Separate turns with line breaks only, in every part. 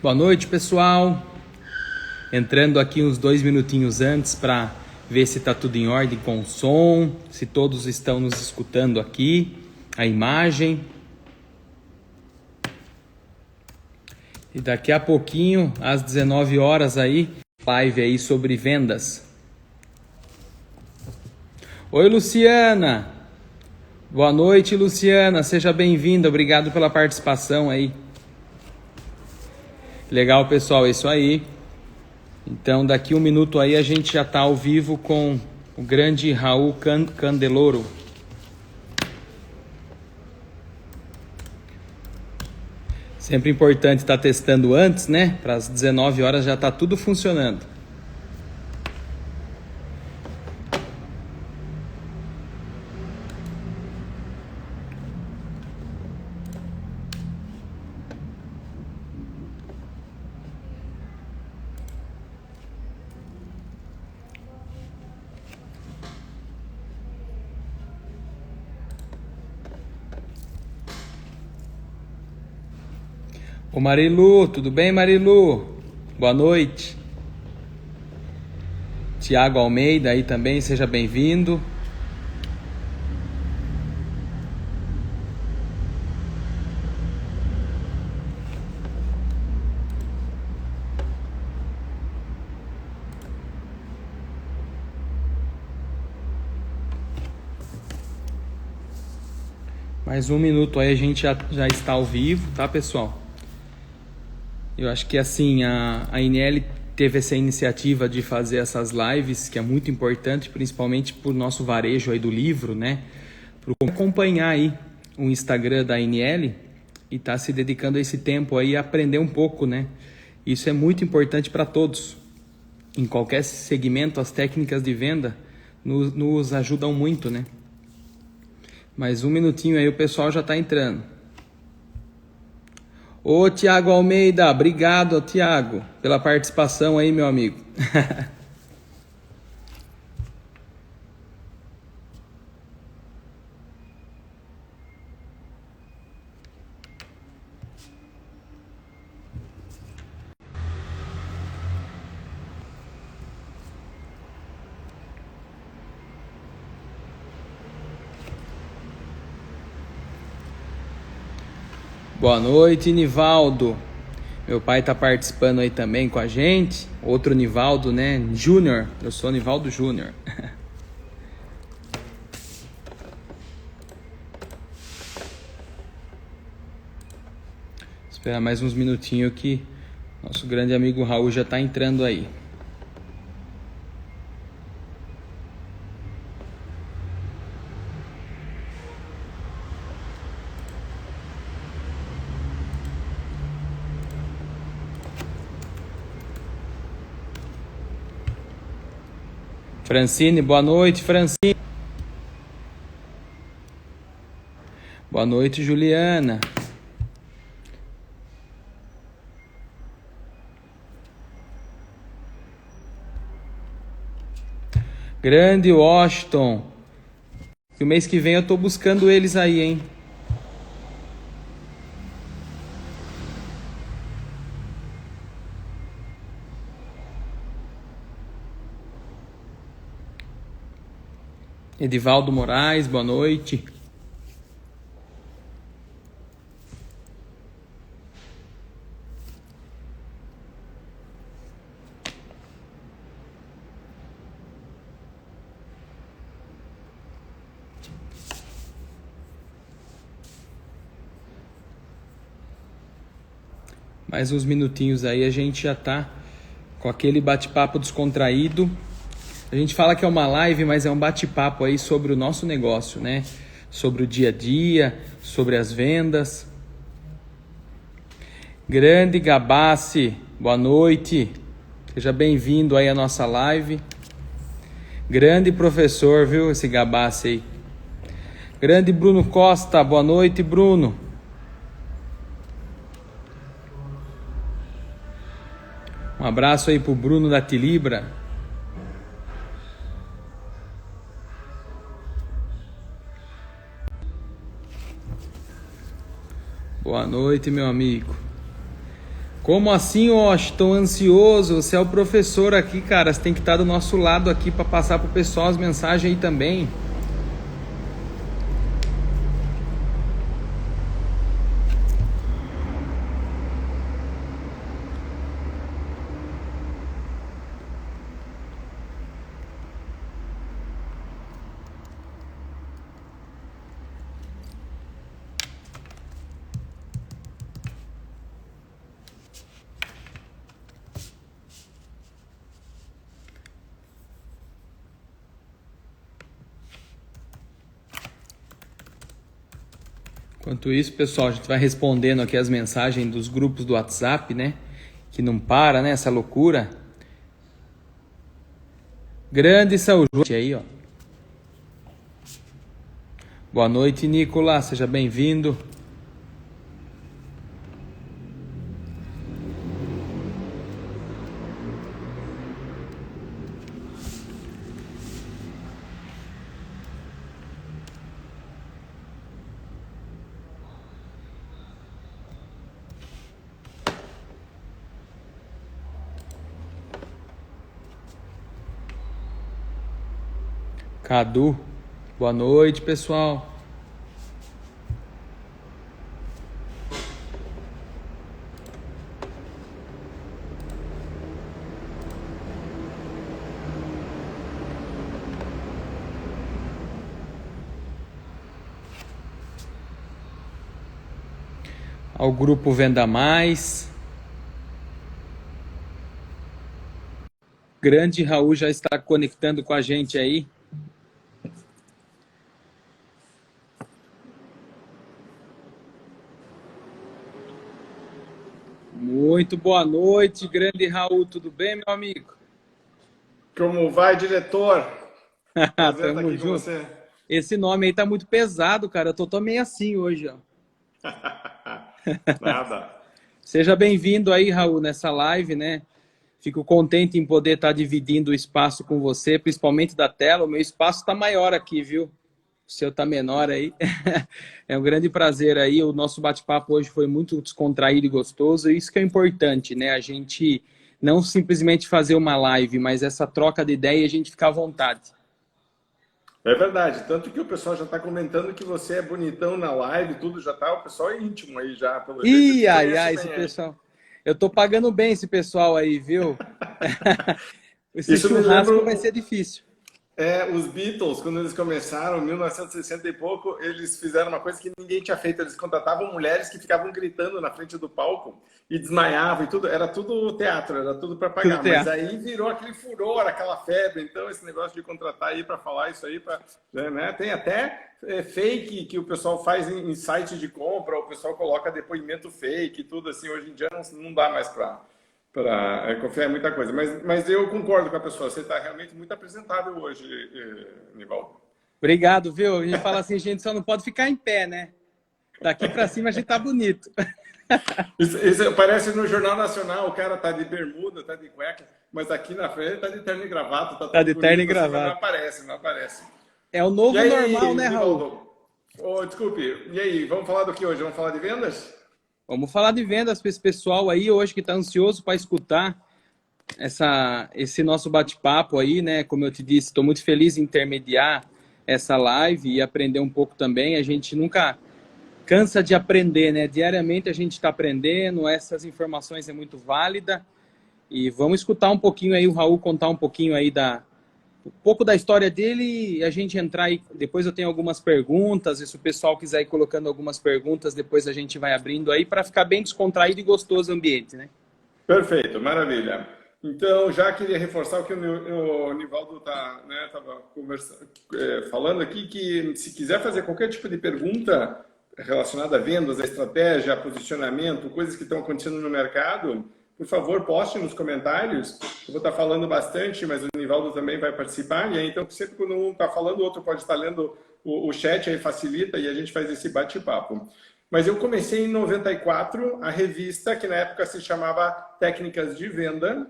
Boa noite, pessoal. Entrando aqui uns 2 minutinhos antes para ver se está tudo em ordem com o som, se todos estão nos escutando aqui, a imagem. E daqui a pouquinho, às 19 horas aí, live aí sobre vendas. Oi, Luciana. Boa noite, Luciana. Seja bem-vinda. Obrigado pela participação aí. Legal, pessoal. É isso aí. Então, daqui 1 minuto aí a gente já está ao vivo com o grande Raul Candeloro. Sempre importante estar testando antes, né? Para as 19 horas já está tudo funcionando. Ô Marilu, tudo bem, Marilu? Boa noite. Tiago Almeida aí também, seja bem-vindo. Mais 1 minuto aí a gente já está ao vivo, tá, pessoal? Eu acho que assim, a INL teve essa iniciativa de fazer essas lives, que é muito importante, principalmente para o nosso varejo aí do livro, né? Para acompanhar aí o Instagram da INL e tá se dedicando a esse tempo aí a aprender um pouco, né? Isso é muito importante para todos. Em qualquer segmento, as técnicas de venda nos ajudam muito, né? Mais 1 minutinho aí o pessoal já está entrando. Ô Tiago Almeida, obrigado, Tiago, pela participação aí, meu amigo. Boa noite, Nivaldo. Meu pai está participando aí também com a gente. Outro Nivaldo, né? Júnior. Eu sou Nivaldo Júnior. Esperar mais uns minutinhos que nosso grande amigo Raul já está entrando aí. Francine, boa noite, Francine. Boa noite, Juliana. Grande Washington. E o mês que vem eu tô buscando eles aí, hein? Edivaldo Moraes, boa noite. Mais uns minutinhos aí a gente já tá com aquele bate-papo descontraído. A gente fala que é uma live, mas é um bate-papo aí sobre o nosso negócio, né? Sobre o dia a dia, sobre as vendas. Grande Gabassi, boa noite. Seja bem-vindo aí à nossa live. Grande professor, viu, esse Gabassi aí. Grande Bruno Costa, boa noite, Bruno. Um abraço aí pro Bruno da Tilibra. Boa noite, meu amigo. Como assim, Osh? Tô ansioso. Você é o professor aqui, cara. Você tem que estar do nosso lado aqui para passar pro pessoal as mensagens aí também. Enquanto isso, pessoal, a gente vai respondendo aqui as mensagens dos grupos do WhatsApp, né? Que não para, né? Essa loucura. Grande saúde aí, ó. Boa noite, Nicolas. Seja bem-vindo. Cadu. Boa noite, pessoal. Ao grupo Venda Mais. Grande Raul já está conectando com a gente aí. Muito boa noite, grande Raul. Tudo bem, meu amigo?
Como vai, diretor? Prazer estar
Tamo
aqui com
junto.
você.
Esse nome aí tá muito pesado, cara. Eu tô meio assim hoje, ó.
Nada.
Seja bem-vindo aí, Raul, nessa live, né? Fico contente em poder estar dividindo o espaço com você, principalmente da tela. O meu espaço está maior aqui, viu? O seu tá menor aí. É um grande prazer aí. O nosso bate-papo hoje foi muito descontraído e gostoso. E isso que é importante, né? A gente não simplesmente fazer uma live, mas essa troca de ideia e a gente ficar à vontade.
É verdade. Tanto que o pessoal já está comentando que você é bonitão na live, tudo já tá. O pessoal é íntimo aí já, pelo jeito. Eles
Ih,
te
ai,
conhecem
ai,
bem
esse
aí.
pessoal. Eu tô pagando bem esse pessoal aí, viu? Esse
Isso me
churrasco
lembra
vai ser difícil.
os Beatles, quando eles começaram, em 1960 e pouco, eles fizeram uma coisa que ninguém tinha feito. Eles contratavam mulheres que ficavam gritando na frente do palco e desmaiavam e tudo. Era tudo teatro, era tudo para
Tudo
pagar. Mas
teatro.
aí virou aquele furor, aquela febre. Então, esse negócio de contratar aí para falar isso aí, né? Tem até fake que o pessoal faz em site de compra, o pessoal coloca depoimento fake e tudo assim. Hoje em dia não dá mais para confiar em muita coisa. Mas eu concordo com a pessoa, você está realmente muito apresentável hoje, Nivaldo.
Obrigado, viu? A gente fala assim, gente só não pode ficar em pé, né? Daqui pra cima a gente tá bonito.
Isso parece no Jornal Nacional, o cara tá de bermuda, tá de cueca, mas aqui na frente tá de terno e gravata, tá
Tá
tudo
de terno e
bonito assim, mas não
gravata.
aparece, não aparece.
É o
E
novo normal,
aí,
né, Raul?
Nivaldo? Oh, desculpe, e aí, vamos falar do que hoje? Vamos falar de vendas?
Vamos falar de vendas para esse pessoal aí hoje que está ansioso para escutar esse nosso bate-papo aí, né? Como eu te disse, estou muito feliz em intermediar essa live e aprender um pouco também. A gente nunca cansa de aprender, né? Diariamente a gente está aprendendo, essas informações é muito válida. E vamos escutar um pouquinho aí o Raul contar um pouquinho aí um pouco da história dele e a gente entrar aí. Depois eu tenho algumas perguntas, e se o pessoal quiser ir colocando algumas perguntas, depois a gente vai abrindo aí para ficar bem descontraído e gostoso o ambiente, né?
Perfeito, maravilha. Então, já queria reforçar o que o Nivaldo tava falando aqui, que se quiser fazer qualquer tipo de pergunta relacionada a vendas, a estratégia, a posicionamento, coisas que estão acontecendo no mercado, por favor, poste nos comentários. Eu vou estar falando bastante, mas o Nivaldo também vai participar. E aí, então, sempre quando um está falando, o outro pode estar lendo o chat, aí facilita e a gente faz esse bate-papo. Mas eu comecei em 94 a revista, que na época se chamava Técnicas de Venda.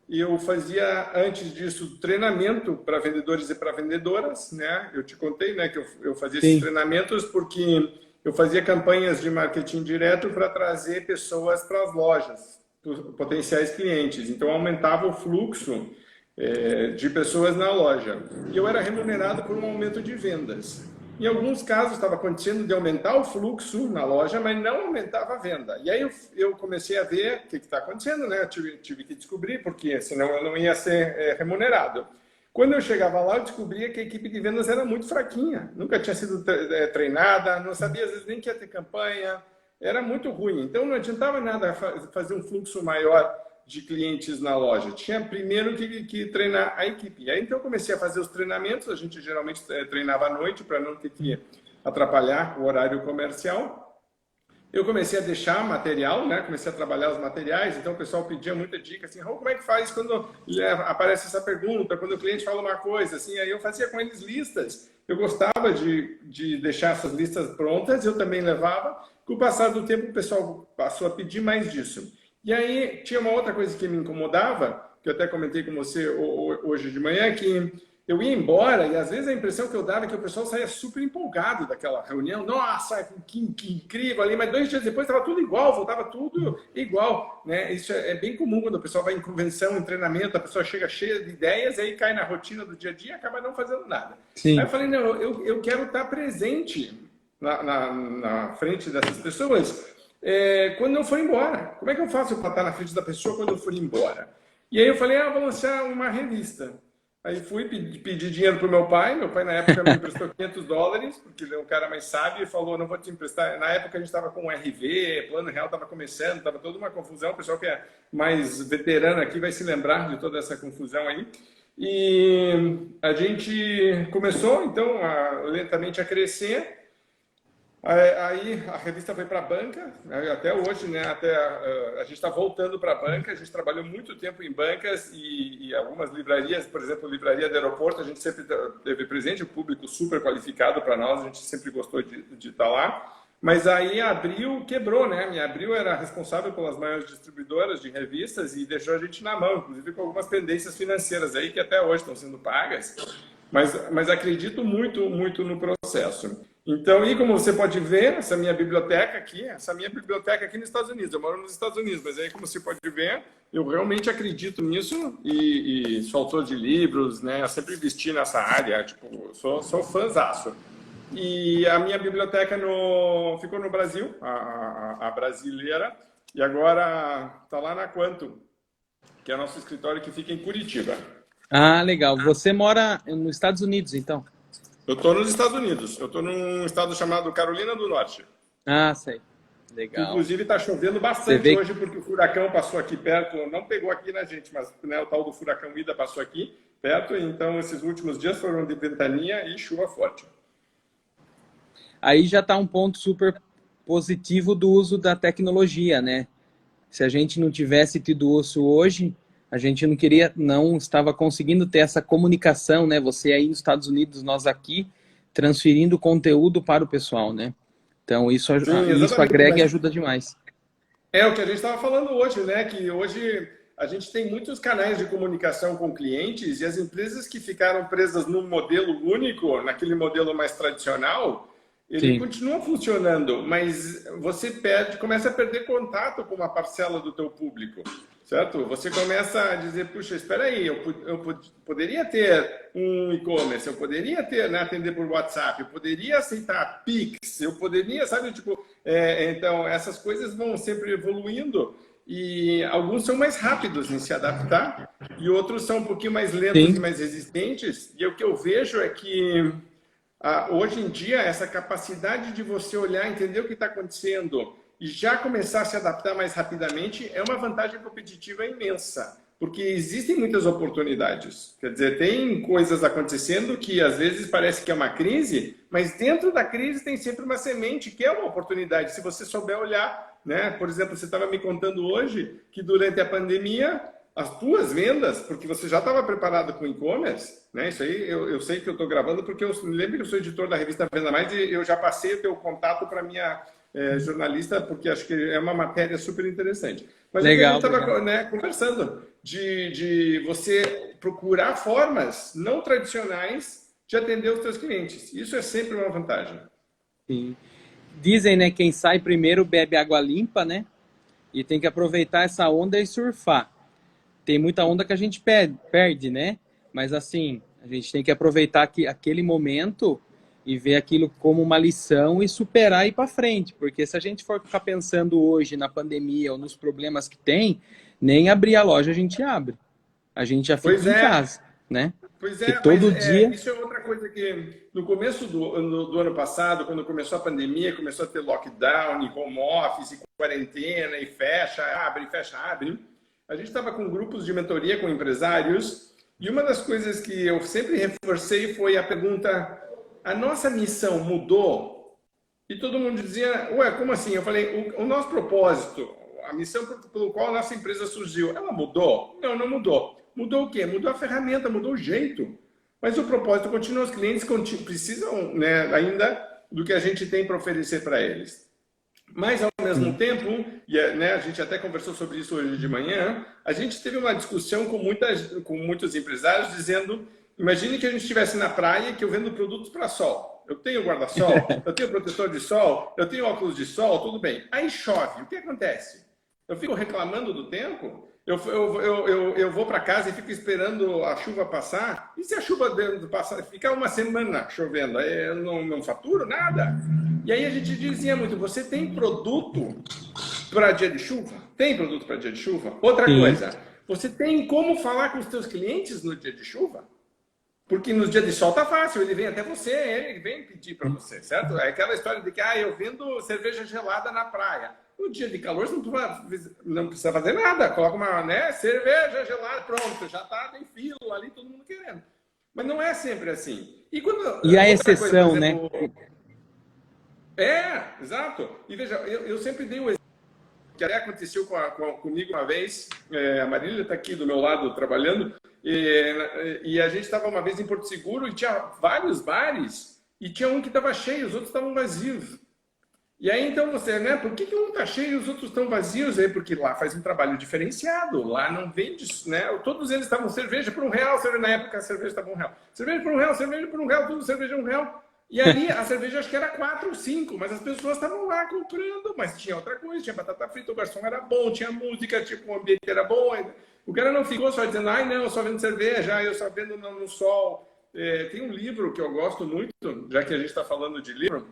E eu fazia, antes disso, treinamento para vendedores e para vendedoras, né? Eu te contei, né, que eu fazia esses
Sim.
treinamentos porque eu fazia campanhas de marketing direto para trazer pessoas para as lojas, potenciais clientes. Então, aumentava o fluxo de pessoas na loja. E eu era remunerado por um aumento de vendas. Em alguns casos estava acontecendo de aumentar o fluxo na loja, mas não aumentava a venda. E aí eu comecei a ver o que está acontecendo, né? Eu tive que descobrir, porque senão eu não ia ser remunerado. Quando eu chegava lá, eu descobria que a equipe de vendas era muito fraquinha. Nunca tinha sido treinada, não sabia às vezes nem que ia ter campanha. Era muito ruim. Então não adiantava nada fazer um fluxo maior de clientes na loja. Tinha primeiro que treinar a equipe. E aí então eu comecei a fazer os treinamentos. A gente geralmente treinava à noite para não ter que atrapalhar o horário comercial. Eu comecei a deixar material, né? Comecei a trabalhar os materiais. Então o pessoal pedia muita dica, assim, como é que faz quando aparece essa pergunta, quando o cliente fala uma coisa, assim. Aí eu fazia com eles listas. Eu gostava de deixar essas listas prontas. Eu também levava. Com o passar do tempo, o pessoal passou a pedir mais disso. E aí, tinha uma outra coisa que me incomodava, que eu até comentei com você hoje de manhã, que eu ia embora e às vezes a impressão que eu dava é que o pessoal saía super empolgado daquela reunião. Nossa, que incrível ali, mas 2 dias depois estava tudo igual, voltava tudo igual, né? Isso é bem comum quando o pessoal vai em convenção, em treinamento, a pessoa chega cheia de ideias, aí cai na rotina do dia a dia e acaba não fazendo nada.
Sim.
Aí eu falei, não, eu quero estar presente na frente dessas pessoas quando eu for embora. Como é que eu faço para estar na frente da pessoa quando eu for embora? E aí eu falei, vou lançar uma revista. Aí fui pedir dinheiro para o meu pai na época me emprestou $500, porque ele é um cara mais sábio e falou, não vou te emprestar. Na época a gente estava com RV, Plano Real estava começando, estava toda uma confusão. O pessoal que é mais veterano aqui vai se lembrar de toda essa confusão aí. E a gente começou, então, lentamente a crescer. Aí a revista foi para a banca, até hoje, né? A gente está voltando para a banca. A gente trabalhou muito tempo em bancas e algumas livrarias, por exemplo, a livraria do aeroporto, a gente sempre teve presente, o público super qualificado para nós, a gente sempre gostou de estar lá. Mas aí a Abril quebrou, né? Minha Abril era responsável pelas maiores distribuidoras de revistas e deixou a gente na mão, inclusive com algumas pendências financeiras aí que até hoje estão sendo pagas. Mas acredito muito no processo. Então, e como você pode ver, essa minha biblioteca aqui nos Estados Unidos. Eu moro nos Estados Unidos, mas aí como você pode ver, eu realmente acredito nisso e sou autor de livros, né? Eu sempre investi nessa área, tipo, sou fãzaço. E a minha biblioteca ficou no Brasil, a brasileira, e agora está lá na Quantum, que é o nosso escritório que fica em Curitiba.
Ah, legal. Você mora nos Estados Unidos, então?
Eu estou nos Estados Unidos. Eu estou num estado chamado Carolina do Norte.
Ah, sei. Legal.
Inclusive está chovendo bastante hoje porque o furacão passou aqui perto. Não pegou aqui na gente, mas né, o tal do furacão Ida passou aqui perto. Então esses últimos dias foram de ventania e chuva forte.
Aí já está um ponto super positivo do uso da tecnologia, né? Se a gente não tivesse tido isso hoje, a gente não estava conseguindo ter essa comunicação, né? Você aí nos Estados Unidos, nós aqui, transferindo conteúdo para o pessoal, né? Então isso agrega e ajuda demais.
É o que a gente estava falando hoje, né? Que hoje a gente tem muitos canais de comunicação com clientes e as empresas que ficaram presas num modelo único, naquele modelo mais tradicional, ele continua funcionando, mas você começa a perder contato com uma parcela do teu público, certo? Você começa a dizer, puxa, espera aí, eu poderia ter um e-commerce, eu poderia ter, né, atender por WhatsApp, eu poderia aceitar Pix, eu poderia, sabe, tipo, então essas coisas vão sempre evoluindo e alguns são mais rápidos em se adaptar e outros são um pouquinho mais lentos e mais resistentes. E o que eu vejo é que hoje em dia, essa capacidade de você olhar, entender o que está acontecendo e já começar a se adaptar mais rapidamente é uma vantagem competitiva imensa, porque existem muitas oportunidades. Quer dizer, tem coisas acontecendo que às vezes parece que é uma crise, mas dentro da crise tem sempre uma semente que é uma oportunidade, se você souber olhar, né? Por exemplo, você estava me contando hoje que durante a pandemia as tuas vendas, porque você já estava preparado com e-commerce, né? Isso aí eu sei que eu estou gravando porque eu me lembro que eu sou editor da revista Venda Mais e eu já passei o teu contato para minha jornalista, porque acho que é uma matéria super interessante. Mas legal, a gente estava, né, conversando de você procurar formas não tradicionais de atender os teus clientes. Isso é sempre uma vantagem.
Sim. Dizem, né, quem sai primeiro bebe água limpa, né? e tem que aproveitar essa onda e surfar. Tem muita onda que a gente perde, né? Mas assim, a gente tem que aproveitar aquele momento e ver aquilo como uma lição e superar e ir para frente. Porque se a gente for ficar pensando hoje na pandemia ou nos problemas que tem, nem abrir a loja a gente abre. A gente já fica em casa, né?
Pois
Porque
é,
todo
mas
dia...
isso é outra coisa que no começo do ano passado, quando começou a pandemia, começou a ter lockdown, home office, quarentena, e fecha, abre. A gente estava com grupos de mentoria com empresários e uma das coisas que eu sempre reforcei foi a pergunta: a nossa missão mudou? E todo mundo dizia: ué, como assim? Eu falei: o nosso propósito, a missão pelo qual a nossa empresa surgiu, ela mudou? Não, não mudou. Mudou o quê? Mudou a ferramenta, mudou o jeito. Mas o propósito continua, os clientes precisam, né, ainda do que a gente tem para oferecer para eles. Mas, ao mesmo tempo, e né, a gente até conversou sobre isso hoje de manhã, a gente teve uma discussão com muitos empresários dizendo: imagine que a gente estivesse na praia, que eu vendo produtos para sol. Eu tenho guarda-sol, eu tenho protetor de sol, eu tenho óculos de sol, tudo bem. Aí chove, o que acontece? Eu fico reclamando do tempo? Eu vou para casa e fico esperando a chuva passar? E se a chuva passar, ficar uma semana chovendo? Aí eu não faturo nada? E aí a gente dizia muito: você tem produto para dia de chuva? Tem produto para dia de chuva? Outra coisa, você tem como falar com os seus clientes no dia de chuva? Porque nos dias de sol tá fácil, ele vem até você, ele vem pedir para você, certo? É aquela história de que eu vendo cerveja gelada na praia. No dia de calor você não precisa fazer nada, coloca uma, né, cerveja gelada, pronto, já tá, tem fila ali, todo mundo querendo. Mas não é sempre assim.
E a exceção, coisa, exemplo,
né? Exato. E veja, eu sempre dei o exemplo que até aconteceu comigo uma vez. A Marília está aqui do meu lado trabalhando, e a gente estava uma vez em Porto Seguro e tinha vários bares, e tinha um que estava cheio, os outros estavam vazios. E aí, então, você, né? Por que um está cheio e os outros estão vazios? Porque lá faz um trabalho diferenciado. Lá não vende, né? Todos eles estavam cerveja por R$1. Na época, a cerveja estava R$1. Cerveja por R$1, cerveja por R$1, tudo cerveja R$1. E ali, a cerveja acho que era 4 ou 5, mas as pessoas estavam lá comprando. Mas tinha outra coisa, tinha batata frita, o garçom era bom, tinha música, tipo, o ambiente era bom. O cara não ficou só dizendo: ai, não, eu só vendo cerveja, eu só vendo no sol. Tem um livro que eu gosto muito, já que a gente está falando de livro,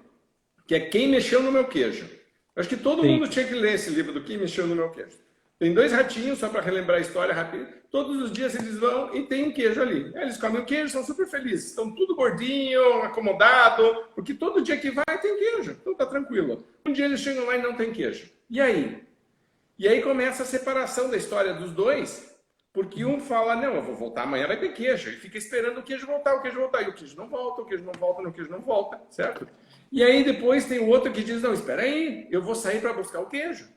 que é Quem Mexeu no Meu Queijo. Acho que todo mundo tinha que ler esse livro do Quem Mexeu no Meu Queijo. Tem 2 ratinhos, só para relembrar a história rápido. Todos os dias eles vão e tem um queijo ali. Eles comem o queijo, são super felizes. Estão tudo gordinho, acomodado, porque todo dia que vai tem queijo. Então tá tranquilo. Um dia eles chegam lá e não tem queijo. E aí? E aí começa a separação da história dos dois, porque um fala: não, eu vou voltar, amanhã vai ter queijo. E fica esperando o queijo voltar, o queijo voltar. E o queijo não volta, o queijo não volta, o queijo não volta, certo? E aí depois tem o outro que diz: não, espera aí, eu vou sair para buscar o queijo.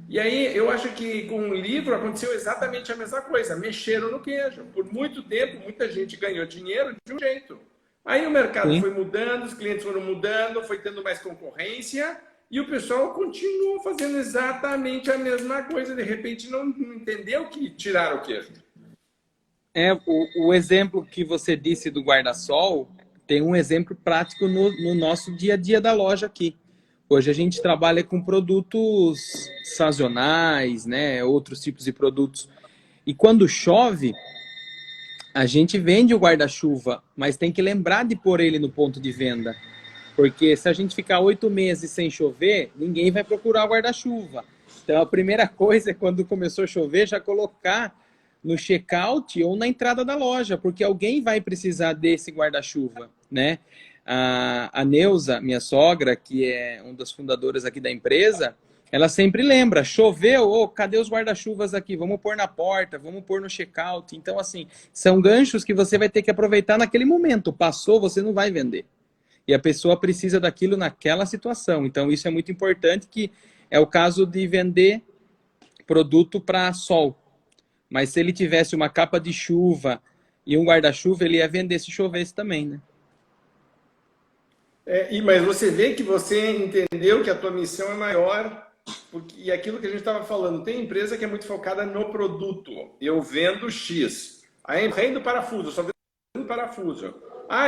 E aí eu acho que com o livro aconteceu exatamente a mesma coisa. Mexeram no queijo. Por muito tempo, muita gente ganhou dinheiro de um jeito. Aí o mercado foi mudando, os clientes foram mudando, foi tendo mais concorrência e o pessoal continuou fazendo exatamente a mesma coisa. De repente não entendeu que tiraram o queijo.
O exemplo que você disse do guarda-sol tem um exemplo prático no nosso dia a dia da loja aqui. Hoje a gente trabalha com produtos sazonais, né? Outros tipos de produtos. E quando chove, a gente vende o guarda-chuva, mas tem que lembrar de pôr ele no ponto de venda. Porque se a gente ficar 8 meses sem chover, ninguém vai procurar o guarda-chuva. Então a primeira coisa é, quando começou a chover, já colocar no check-out ou na entrada da loja, porque alguém vai precisar desse guarda-chuva, né? A Neuza, minha sogra, que é uma das fundadoras aqui da empresa, ela sempre lembra: choveu, cadê os guarda-chuvas aqui? Vamos pôr na porta, vamos pôr no check-out. Então, assim, são ganchos que você vai ter que aproveitar naquele momento. Passou, você não vai vender. E a pessoa precisa daquilo naquela situação. Então, isso é muito importante, que é o caso de vender produto para sol. Mas se ele tivesse uma capa de chuva e um guarda-chuva, ele ia vender se chovesse também, né?
Mas você vê que você entendeu que a tua missão é maior, e aquilo que a gente estava falando, tem empresa que é muito focada no produto. Eu vendo X. Aí, rei do parafuso, eu só vendo parafuso.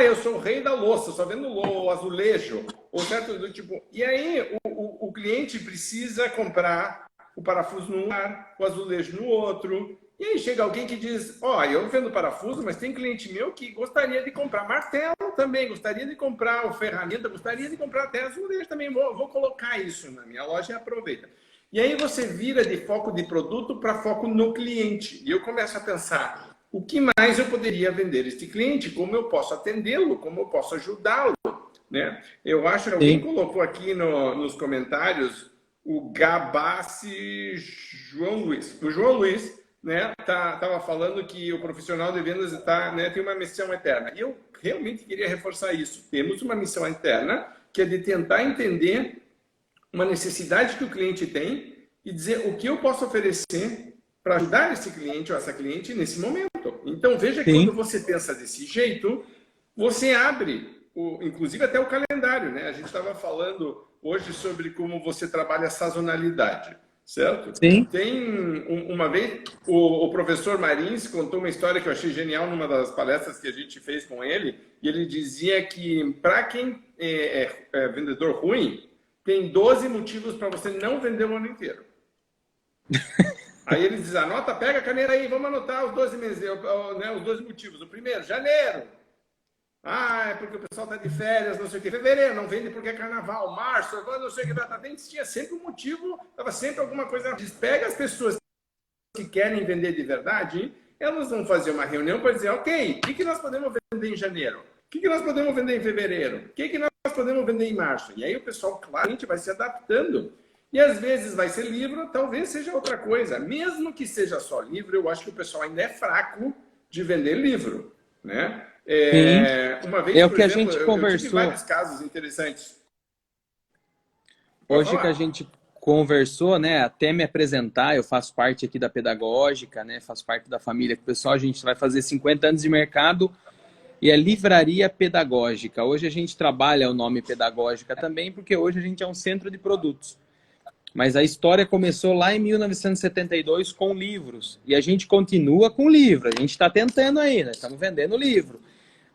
Eu sou o rei da louça, só vendo o azulejo. Ou certo, do tipo. E aí o cliente precisa comprar o parafuso num lugar, o azulejo no outro. E aí chega alguém que diz, ó, eu vendo parafuso, mas tem cliente meu que gostaria de comprar martelo também, gostaria de comprar ferramenta, gostaria de comprar até azulejo também, vou colocar isso na minha loja e aproveita. E aí você vira de foco de produto para foco no cliente. E eu começo a pensar, o que mais eu poderia vender este cliente? Como eu posso atendê-lo? Como eu posso ajudá-lo? Né? Eu acho que alguém colocou aqui nos comentários o Gabassi João Luiz. O João Luiz, né, tava falando que o profissional de vendas né, tem uma missão eterna. E eu realmente queria reforçar isso. Temos uma missão eterna, que é de tentar entender uma necessidade que o cliente tem e dizer o que eu posso oferecer para ajudar esse cliente ou essa cliente nesse momento. Então, veja que quando você pensa desse jeito, você abre, inclusive até o calendário, né? A gente estava falando hoje sobre como você trabalha a sazonalidade, certo?
Sim.
Tem uma vez, o professor Marins contou uma história que eu achei genial numa das palestras que a gente fez com ele, e ele dizia que para quem é vendedor ruim, tem 12 motivos para você não vender o ano inteiro. Aí ele diz, anota, pega a caneta aí, vamos anotar os 12 meses, né, os 12 motivos. O primeiro, janeiro. Ah, é porque o pessoal está de férias, não sei o que. Fevereiro, não vende porque é carnaval. Março, agora não sei o que. Tinha sempre um motivo, estava sempre alguma coisa. Pega as pessoas que querem vender de verdade, elas vão fazer uma reunião para dizer, ok, o que nós podemos vender em janeiro? O que nós podemos vender em fevereiro? O que nós podemos vender em março? E aí o pessoal claramente vai se adaptando. E às vezes vai ser livro, talvez seja outra coisa. Mesmo que seja só livro, eu acho que o pessoal ainda é fraco de vender livro, né? Uma vez,
é o
por
que
exemplo,
a gente
eu
conversou.
tive vários casos interessantes.
Hoje que a gente conversou, né? Até me apresentar, eu faço parte aqui da Pedagógica, né? Faço parte da família com o pessoal. A gente vai fazer 50 anos de mercado e é Livraria Pedagógica. Hoje a gente trabalha o nome Pedagógica também, porque hoje a gente é um centro de produtos. Mas a história começou lá em 1972 com livros. E a gente continua com livro. A gente está tentando aí, né? Estamos vendendo livro.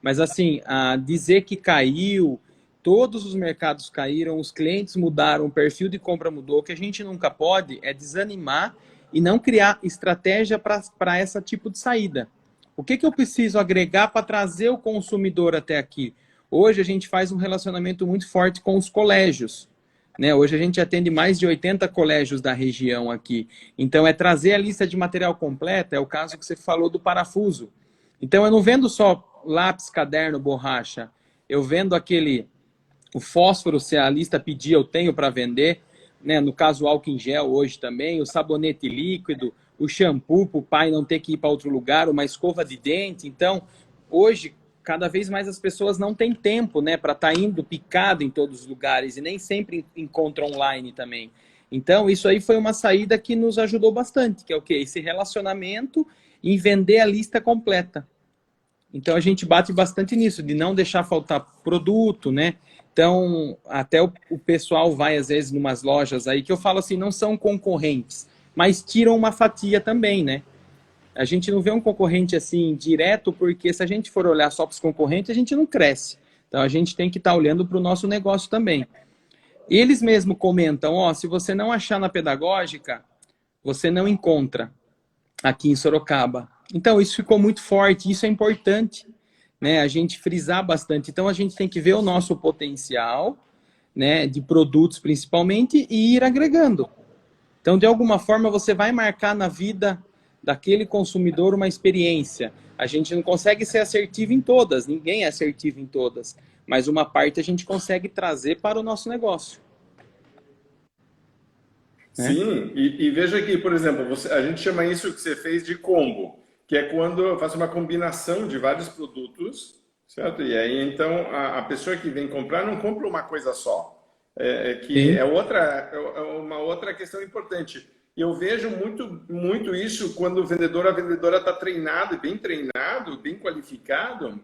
Mas assim, a dizer que caiu, todos os mercados caíram, os clientes mudaram, o perfil de compra mudou. O que a gente nunca pode é desanimar e não criar estratégia para esse tipo de saída. O que eu preciso agregar para trazer o consumidor até aqui? Hoje a gente faz um relacionamento muito forte com os colégios. Né? Hoje a gente atende mais de 80 colégios da região aqui. Então é trazer a lista de material completa, é o caso que você falou do parafuso. Então eu não vendo só lápis, caderno, borracha. Eu vendo o fósforo, se a lista pedir, eu tenho para vender. Né? No caso, o álcool em gel hoje também, o sabonete líquido, o shampoo para o pai não ter que ir para outro lugar, uma escova de dente. Então, hoje, cada vez mais as pessoas não têm tempo, né, para estar indo picado em todos os lugares e nem sempre encontram online também. Então, isso aí foi uma saída que nos ajudou bastante, que é o quê? Esse relacionamento em vender a lista completa. Então, a gente bate bastante nisso, de não deixar faltar produto, né? Então, até o pessoal vai, às vezes, em umas lojas aí, que eu falo assim, não são concorrentes, mas tiram uma fatia também, né? A gente não vê um concorrente assim direto, porque se a gente for olhar só para os concorrentes, a gente não cresce. Então, a gente tem que estar olhando para o nosso negócio também. Eles mesmo comentam, ó, se você não achar na Pedagógica, você não encontra aqui em Sorocaba. Então, isso ficou muito forte, isso é importante, né? A gente frisar bastante. Então, a gente tem que ver o nosso potencial, né, de produtos principalmente, e ir agregando. Então, de alguma forma, você vai marcar na vida daquele consumidor uma experiência. A gente não consegue ser assertivo em todas, ninguém é assertivo em todas, mas uma parte a gente consegue trazer para o nosso negócio.
Sim, e veja aqui, por exemplo, a gente chama isso que você fez de combo, que é quando eu faço uma combinação de vários produtos, certo? E aí, então, a pessoa que vem comprar não compra uma coisa só. É uma outra questão importante. Eu vejo muito isso quando o vendedor, a vendedora está treinado, bem qualificado.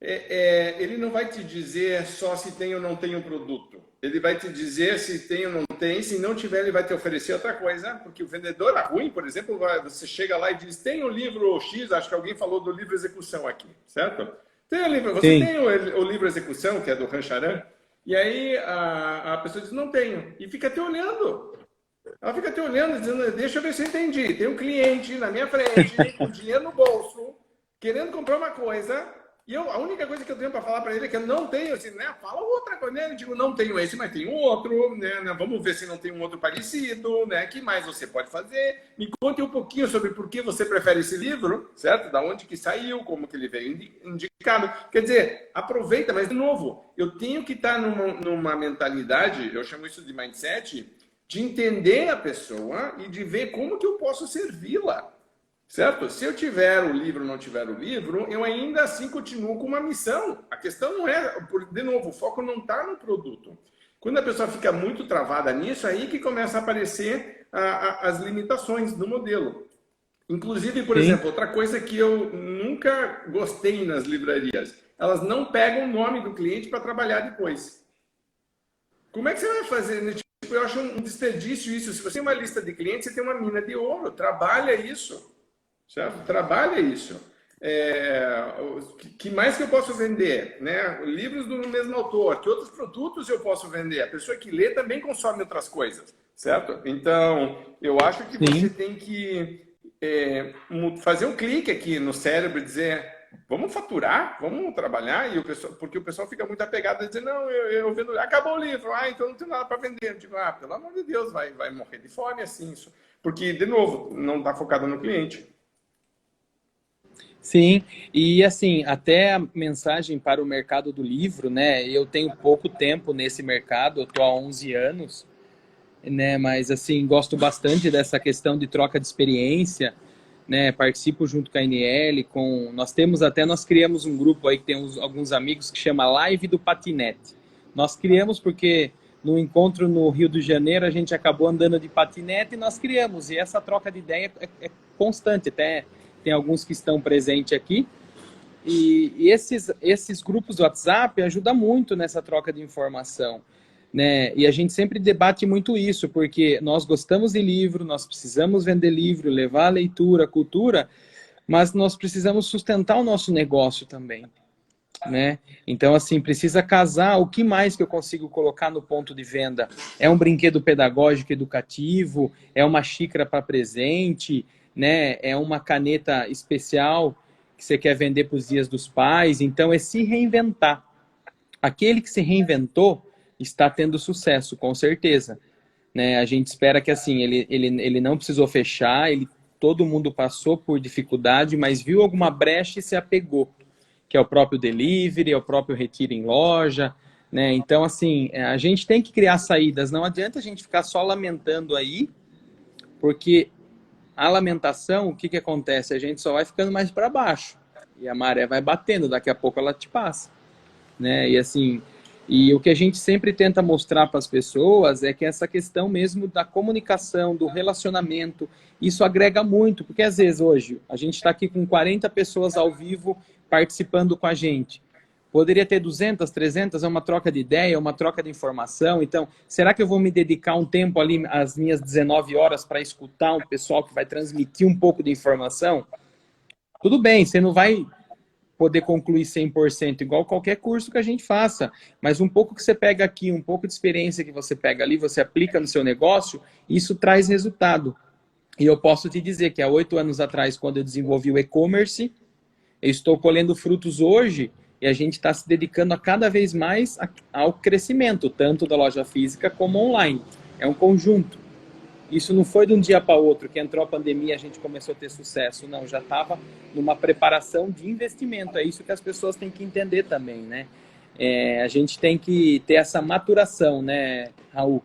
Ele não vai te dizer só se tem ou não tem um produto. Ele vai te dizer se tem ou não tem. Se não tiver, ele vai te oferecer outra coisa. Porque o vendedor ruim, por exemplo, você chega lá e diz, tem o livro X, acho que alguém falou do livro Execução aqui, certo? Você tem o livro Execução, que é do Rancharan? E aí a pessoa diz, não tenho. E fica te olhando. Ela fica te olhando, dizendo, deixa eu ver se eu entendi. Tem um cliente na minha frente, com dinheiro no bolso, querendo comprar uma coisa, e a única coisa que eu tenho para falar para ele é que eu não tenho, assim, né? Fala outra coisa, né? Eu digo, não tenho esse, mas tenho outro, né? Vamos ver se não tem um outro parecido, né? Que mais você pode fazer? Me conte um pouquinho sobre por que você prefere esse livro, certo? Da onde que saiu, como que ele veio indicado. Quer dizer, aproveita, mas de novo, eu tenho que estar numa mentalidade, eu chamo isso de mindset, de entender a pessoa e de ver como que eu posso servi-la. Certo? Se eu tiver o livro ou não tiver o livro, eu ainda assim continuo com uma missão. A questão não é, de novo, o foco não está no produto. Quando a pessoa fica muito travada nisso, aí que começa a aparecer as limitações do modelo. Inclusive, por
Sim.
exemplo, outra coisa que eu nunca gostei nas livrarias, elas não pegam o nome do cliente para trabalhar depois. Como é que você vai fazer? Tipo, eu acho um desperdício isso. Se você tem uma lista de clientes, você tem uma mina de ouro. Trabalha isso. Certo? Trabalha isso. Que mais que eu posso vender? Né? Livros do mesmo autor. Que outros produtos eu posso vender? A pessoa que lê também consome outras coisas. Certo? Então, eu acho que você
Sim.
tem que fazer um clique aqui no cérebro e dizer vamos faturar, vamos trabalhar, e porque o pessoal fica muito apegado a dizer, não, eu vendo, acabou o livro, então não tem nada para vender. Eu digo, pelo amor de Deus, vai morrer de fome assim, isso. Porque, de novo, não está focado no cliente.
Sim, e assim, até a mensagem para o mercado do livro, né? Eu tenho pouco tempo nesse mercado, eu tô há 11 anos, né? Mas assim, gosto bastante dessa questão de troca de experiência, né? Participo junto com a NL, nós criamos um grupo aí que tem alguns amigos que chama Live do Patinete. Nós criamos porque no encontro no Rio de Janeiro a gente acabou andando de patinete e nós criamos, e essa troca de ideia é constante, até tem alguns que estão presentes aqui. E esses grupos do WhatsApp ajudam muito nessa troca de informação, né? E a gente sempre debate muito isso, porque nós gostamos de livro, nós precisamos vender livro, levar a leitura, a cultura, mas nós precisamos sustentar o nosso negócio também, né? Então, assim, precisa casar o que mais que eu consigo colocar no ponto de venda. É um brinquedo pedagógico educativo, é uma xícara para presente, né? É uma caneta especial que você quer vender para os dias dos pais. Então, é se reinventar. Aquele que se reinventou está tendo sucesso, com certeza, né? A gente espera que, assim, ele não precisou fechar, todo mundo passou por dificuldade, mas viu alguma brecha e se apegou, que é o próprio delivery, é o próprio retiro em loja, né? Então, assim, a gente tem que criar saídas. Não adianta a gente ficar só lamentando aí, porque a lamentação, o que que acontece? A gente só vai ficando mais para baixo e a maré vai batendo, daqui a pouco ela te passa, né? E assim, e o que a gente sempre tenta mostrar para as pessoas é que essa questão mesmo da comunicação, do relacionamento, isso agrega muito, porque às vezes hoje a gente está aqui com 40 pessoas ao vivo participando com a gente. Poderia ter 200, 300, é uma troca de ideia, uma troca de informação. Então, será que eu vou me dedicar um tempo ali, às minhas 19 horas, para escutar um pessoal que vai transmitir um pouco de informação? Tudo bem, você não vai poder concluir 100% igual qualquer curso que a gente faça, mas um pouco que você pega aqui, um pouco de experiência que você pega ali, você aplica no seu negócio, isso traz resultado. E eu posso te dizer que há 8 anos atrás, quando eu desenvolvi o e-commerce, eu estou colhendo frutos hoje e a gente está se dedicando a cada vez mais ao crescimento, tanto da loja física como online. É um conjunto. Isso não foi de um dia para outro que entrou a pandemia e a gente começou a ter sucesso. Não, já estava numa preparação de investimento. É isso que as pessoas têm que entender também, né? A gente tem que ter essa maturação, né, Raul?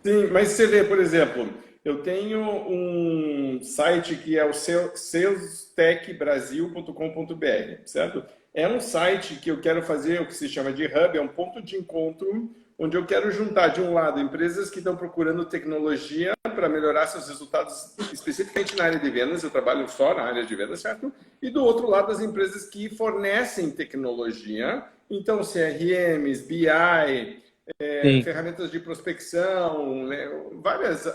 Sim, mas você vê, por exemplo, eu tenho um site que é o salestechbrasil.com.br, certo? É um site que eu quero fazer o que se chama de hub, é um ponto de encontro onde eu quero juntar, de um lado, empresas que estão procurando tecnologia para melhorar seus resultados, especificamente na área de vendas, eu trabalho só na área de vendas, certo? E do outro lado, as empresas que fornecem tecnologia, então CRMs, BI,
Sim,
ferramentas de prospecção, né, várias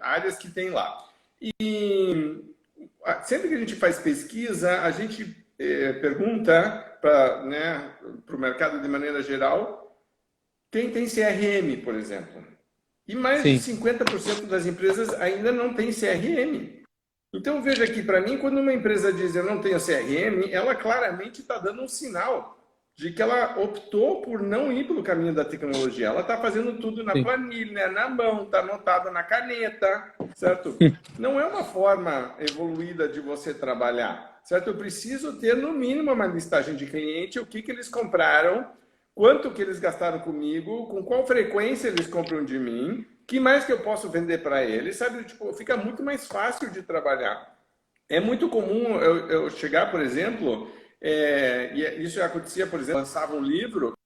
áreas que tem lá. E sempre que a gente faz pesquisa, a gente pergunta para o mercado de maneira geral quem tem CRM, por exemplo. E mais de
Sim,
50% das empresas ainda não tem CRM. Então, veja aqui, para mim, quando uma empresa diz eu não tenho CRM, ela claramente está dando um sinal de que ela optou por não ir pelo caminho da tecnologia. Ela está fazendo tudo na
sim.
planilha, na mão, está anotado na caneta, certo? Não é uma forma evoluída de você trabalhar, certo? Eu preciso ter, no mínimo, uma listagem de cliente, o que, que eles compraram, quanto que eles gastaram comigo, com qual frequência eles compram de mim, que mais que eu posso vender para eles, sabe? Tipo, fica muito mais fácil de trabalhar. É muito comum eu chegar, por exemplo, e isso já acontecia, por exemplo, lançava um livro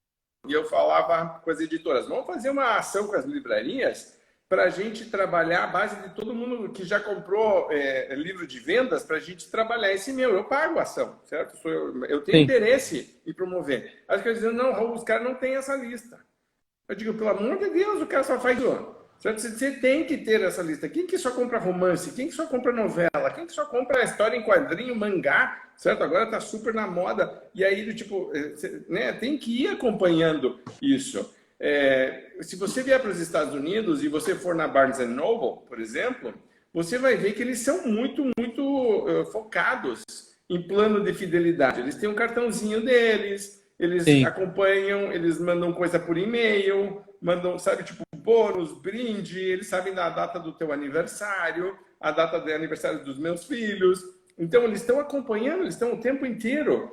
e eu falava com as editoras, vamos fazer uma ação com as livrarias para a gente trabalhar a base de todo mundo que já comprou livro de vendas, para a gente trabalhar esse meu. Eu pago a ação, certo? Eu tenho
Sim.
interesse em promover. As pessoas dizem, não, Raul, os caras não têm essa lista. Eu digo, pelo amor de Deus, o cara só faz isso. Certo? Você tem que ter essa lista. Quem que só compra romance? Quem que só compra novela? Quem que só compra história em quadrinho, mangá? Certo? Agora está super na moda. E aí, do tipo, né, tem que ir acompanhando isso. Se você vier para os Estados Unidos e você for na Barnes Noble, por exemplo, você vai ver que eles são muito focados em plano de fidelidade. Eles têm um cartãozinho deles, eles
Sim.
acompanham, eles mandam coisa por e-mail, mandam, sabe, tipo, bônus, brinde, eles sabem da data do teu aniversário, a data do aniversário dos meus filhos. Então, eles estão acompanhando, eles estão o tempo inteiro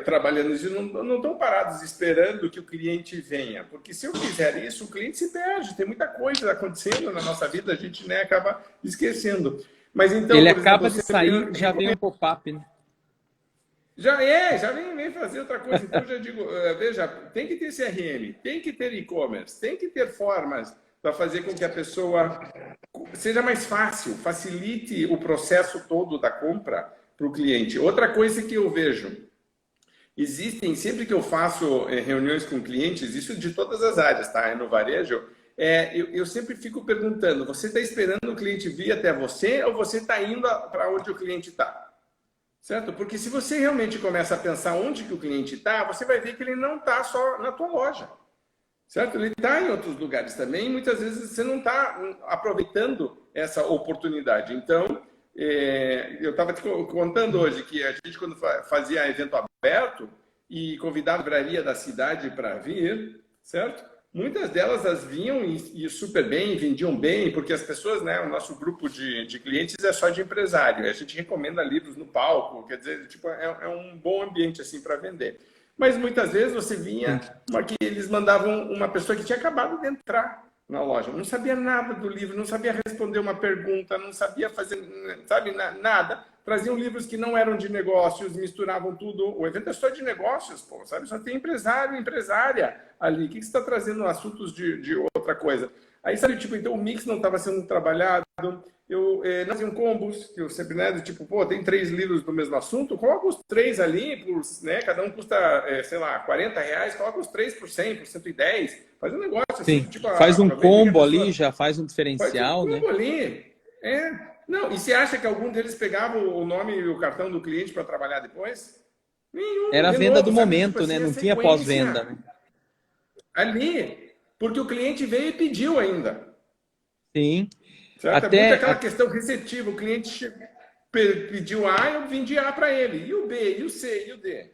trabalhando isso, não estão parados esperando que o cliente venha, porque se eu fizer isso, o cliente se perde, tem muita coisa acontecendo na nossa vida, a gente, né, acaba esquecendo. Mas então,
Ele
por exemplo,
acaba de
você
sair, já vem um pop-up, né?
já vem fazer outra coisa. Então, eu já digo, veja, tem que ter CRM, tem que ter e-commerce, tem que ter formas para fazer com que a pessoa seja mais fácil, facilite o processo todo da compra para o cliente. Outra coisa que eu vejo, existem, sempre que eu faço reuniões com clientes, isso de todas as áreas, tá? No varejo, eu sempre fico perguntando, você está esperando o cliente vir até você ou você está indo para onde o cliente está? Certo? Porque se você realmente começa a pensar onde que o cliente está, você vai ver que ele não está só na tua loja. Certo? Ele está em outros lugares também, e muitas vezes você não está aproveitando essa oportunidade. Então, eu estava te contando hoje que a gente, quando fazia evento aberto e convidava a livraria da cidade para vir, certo? Muitas delas as vinham e super bem, vendiam bem, porque as pessoas, né, o nosso grupo de clientes é só de empresário. A gente recomenda livros no palco, quer dizer, tipo, é um bom ambiente assim para vender. Mas muitas vezes você vinha que eles mandavam uma pessoa que tinha acabado de entrar na loja, não sabia nada do livro, não sabia responder uma pergunta, não sabia fazer, sabe, nada. Traziam livros que não eram de negócios, misturavam tudo. O evento é só de negócios, pô, sabe? Só tem empresário, empresária ali. O que você está trazendo assuntos de outra coisa? Aí, sabe, tipo, então o mix não estava sendo trabalhado. Eu não fazia combos, que eu sempre, né, do tipo, pô, tem 3 livros do mesmo assunto, coloca os 3 ali, né, cada um custa, sei lá, R$ 40, coloca os 3 por 100, por 110, faz um negócio assim,
Sim.
tipo,
Faz um
aproveita que a
combo
pessoa
ali, já faz um
faz um
diferencial, né?
combo ali. Não, e você acha que algum deles pegava o nome e o cartão do cliente para trabalhar depois? Nenhum,
Era a
de
venda do
novo, sabe? Tipo
momento, né?
assim, a
Não tinha pós-venda,
sequência
né?
ali, porque o cliente veio e pediu ainda.
Sim.
Certo? É muito
Até,
aquela questão receptiva. O cliente pediu A, eu vendi A para ele. E o B, e o C, e o D.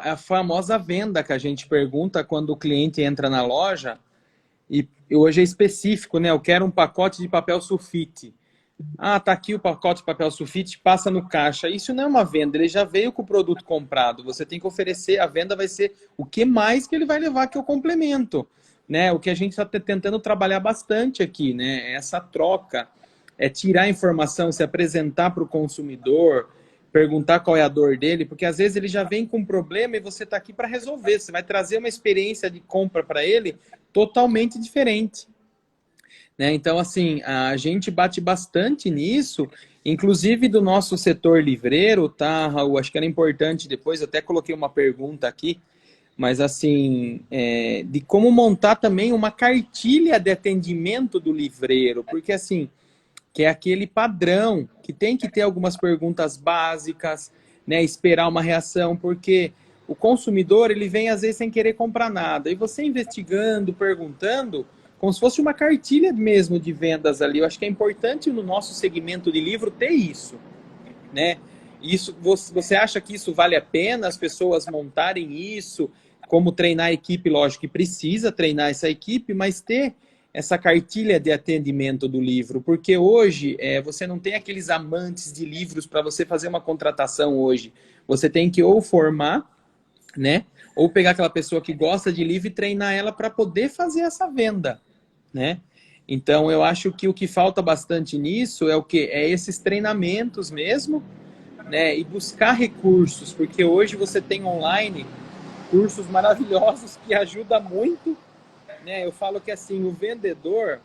a famosa venda que a gente pergunta quando o cliente entra na loja, e hoje é específico, né? Eu quero um pacote de papel sulfite. Ah, tá aqui o pacote de papel sulfite, passa no caixa. Isso não é uma venda, ele já veio com o produto comprado. Você tem que oferecer, a venda vai ser o que mais que ele vai levar, que é o complemento. Né? O que a gente está tentando trabalhar bastante aqui, né? Essa troca, é tirar a informação, se apresentar para o consumidor, perguntar qual é a dor dele, porque às vezes ele já vem com um problema e você está aqui para resolver. Você vai trazer uma experiência de compra para ele totalmente diferente. Né? Então, assim, a gente bate bastante nisso, inclusive do nosso setor livreiro, tá, Raul? Acho que era importante, depois eu até coloquei uma pergunta aqui, mas assim, de como montar também uma cartilha de atendimento do livreiro, porque assim, que é aquele padrão, que tem que ter algumas perguntas básicas, né, esperar uma reação, porque o consumidor, ele vem às vezes sem querer comprar nada. E você investigando, perguntando, como se fosse uma cartilha mesmo de vendas ali. Eu acho que é importante no nosso segmento de livro ter isso, né? Isso, você acha que isso vale a pena as pessoas montarem isso? Como treinar a equipe? Lógico que precisa treinar essa equipe, mas ter essa cartilha de atendimento do livro, porque hoje você não tem aqueles amantes de livros para você fazer uma contratação hoje. Você tem que ou formar, né? Ou pegar aquela pessoa que gosta de livro e treinar ela para poder fazer essa venda, né? Então, eu acho que o que falta bastante nisso é o quê? É esses treinamentos mesmo, né? E buscar recursos, porque hoje você tem online cursos maravilhosos que ajudam muito, né? Eu falo que assim, o vendedor,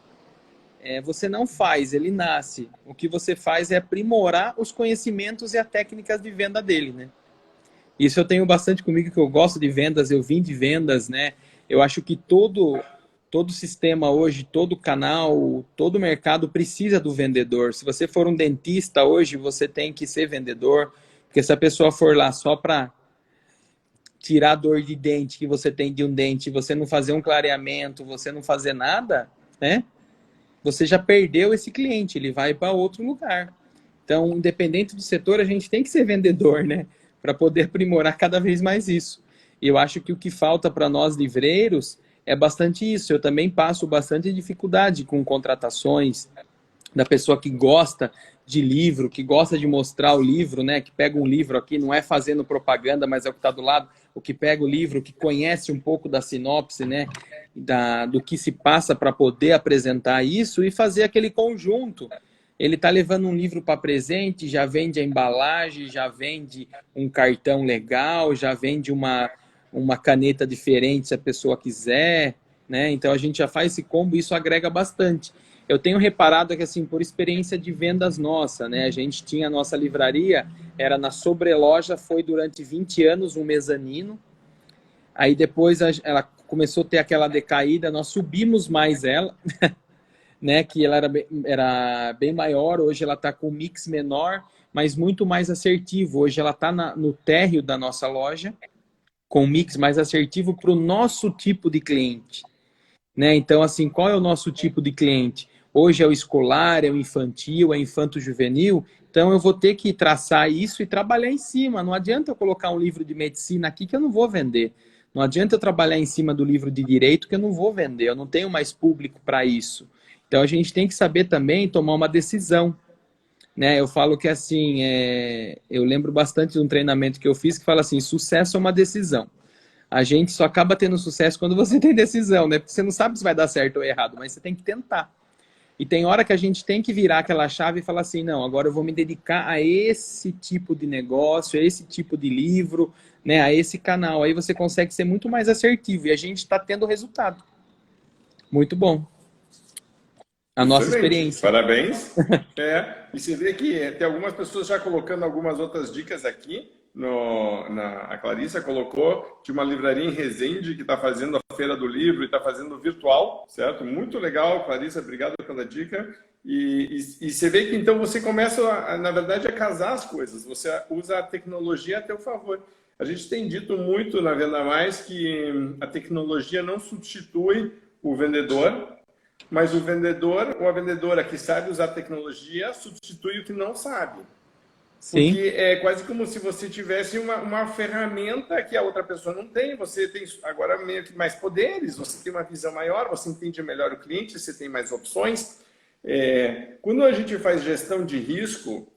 você não faz, ele nasce. O que você faz é aprimorar os conhecimentos e as técnicas de venda dele, né? Isso eu tenho bastante comigo, que eu gosto de vendas, eu vim de vendas, né? Eu acho que todo sistema hoje, todo canal, todo mercado precisa do vendedor. Se você for um dentista hoje, você tem que ser vendedor, porque se a pessoa for lá só para tirar a dor de dente que você tem de um dente, você não fazer um clareamento, você não fazer nada, né? Você já perdeu esse cliente, ele vai para outro lugar. Então, independente do setor, a gente tem que ser vendedor, né? Para poder aprimorar cada vez mais isso. E eu acho que o que falta para nós livreiros é bastante isso. Eu também passo bastante dificuldade com contratações da pessoa que gosta de livro, que gosta de mostrar o livro, né? Que pega um livro aqui, não é fazendo propaganda, mas é o que está do lado, o que pega o livro, que conhece um pouco da sinopse, né? Do que se passa para poder apresentar isso e fazer aquele conjunto. Ele está levando um livro para presente, já vende a embalagem, já vende um cartão legal, já vende uma caneta diferente se a pessoa quiser, né? Então a gente já faz esse combo e isso agrega bastante. Eu tenho reparado que, assim, por experiência de vendas nossa, né? A gente tinha a nossa livraria, era na sobreloja, foi durante 20 anos um mezanino. Aí depois ela começou a ter aquela decaída, nós subimos mais ela, né? Que ela era bem maior, hoje ela está com um mix menor, mas muito mais assertivo. Hoje ela está no térreo da nossa loja, com um mix mais assertivo para o nosso tipo de cliente, né? Então, assim, qual é o nosso tipo de cliente? Hoje é o escolar, é o infantil, é o infanto-juvenil. Então, eu vou ter que traçar isso e trabalhar em cima. Não adianta eu colocar um livro de medicina aqui que eu não vou vender. Não adianta eu trabalhar em cima do livro de direito que eu não vou vender. Eu não tenho mais público para isso. Então, a gente tem que saber também tomar uma decisão, né? Eu falo que, assim, eu lembro bastante de um treinamento que eu fiz que fala assim, sucesso é uma decisão. A gente só acaba tendo sucesso quando você tem decisão, né? Porque você não sabe se vai dar certo ou errado, mas você tem que tentar. E tem hora que a gente tem que virar aquela chave e falar assim, não, agora eu vou me dedicar a esse tipo de negócio, a esse tipo de livro, né? A esse canal. Aí você consegue ser muito mais assertivo e a gente está tendo resultado. Muito bom. A nossa
Excelente,
experiência.
parabéns. E você vê que tem algumas pessoas já colocando algumas outras dicas aqui. A Clarissa colocou de uma livraria em Resende que está fazendo a Feira do Livro e está fazendo virtual, certo? Muito legal, Clarissa, obrigado pela dica. E você vê que então você começa, na verdade, a casar as coisas. Você usa a tecnologia a teu favor. A gente tem dito muito na Venda Mais que a tecnologia não substitui o vendedor, mas o vendedor ou a vendedora que sabe usar tecnologia substitui o que não sabe.
Sim.
Porque é quase como se você tivesse uma ferramenta que a outra pessoa não tem. Você tem agora meio que mais poderes, você tem uma visão maior, você entende melhor o cliente, você tem mais opções. Quando a gente faz gestão de risco,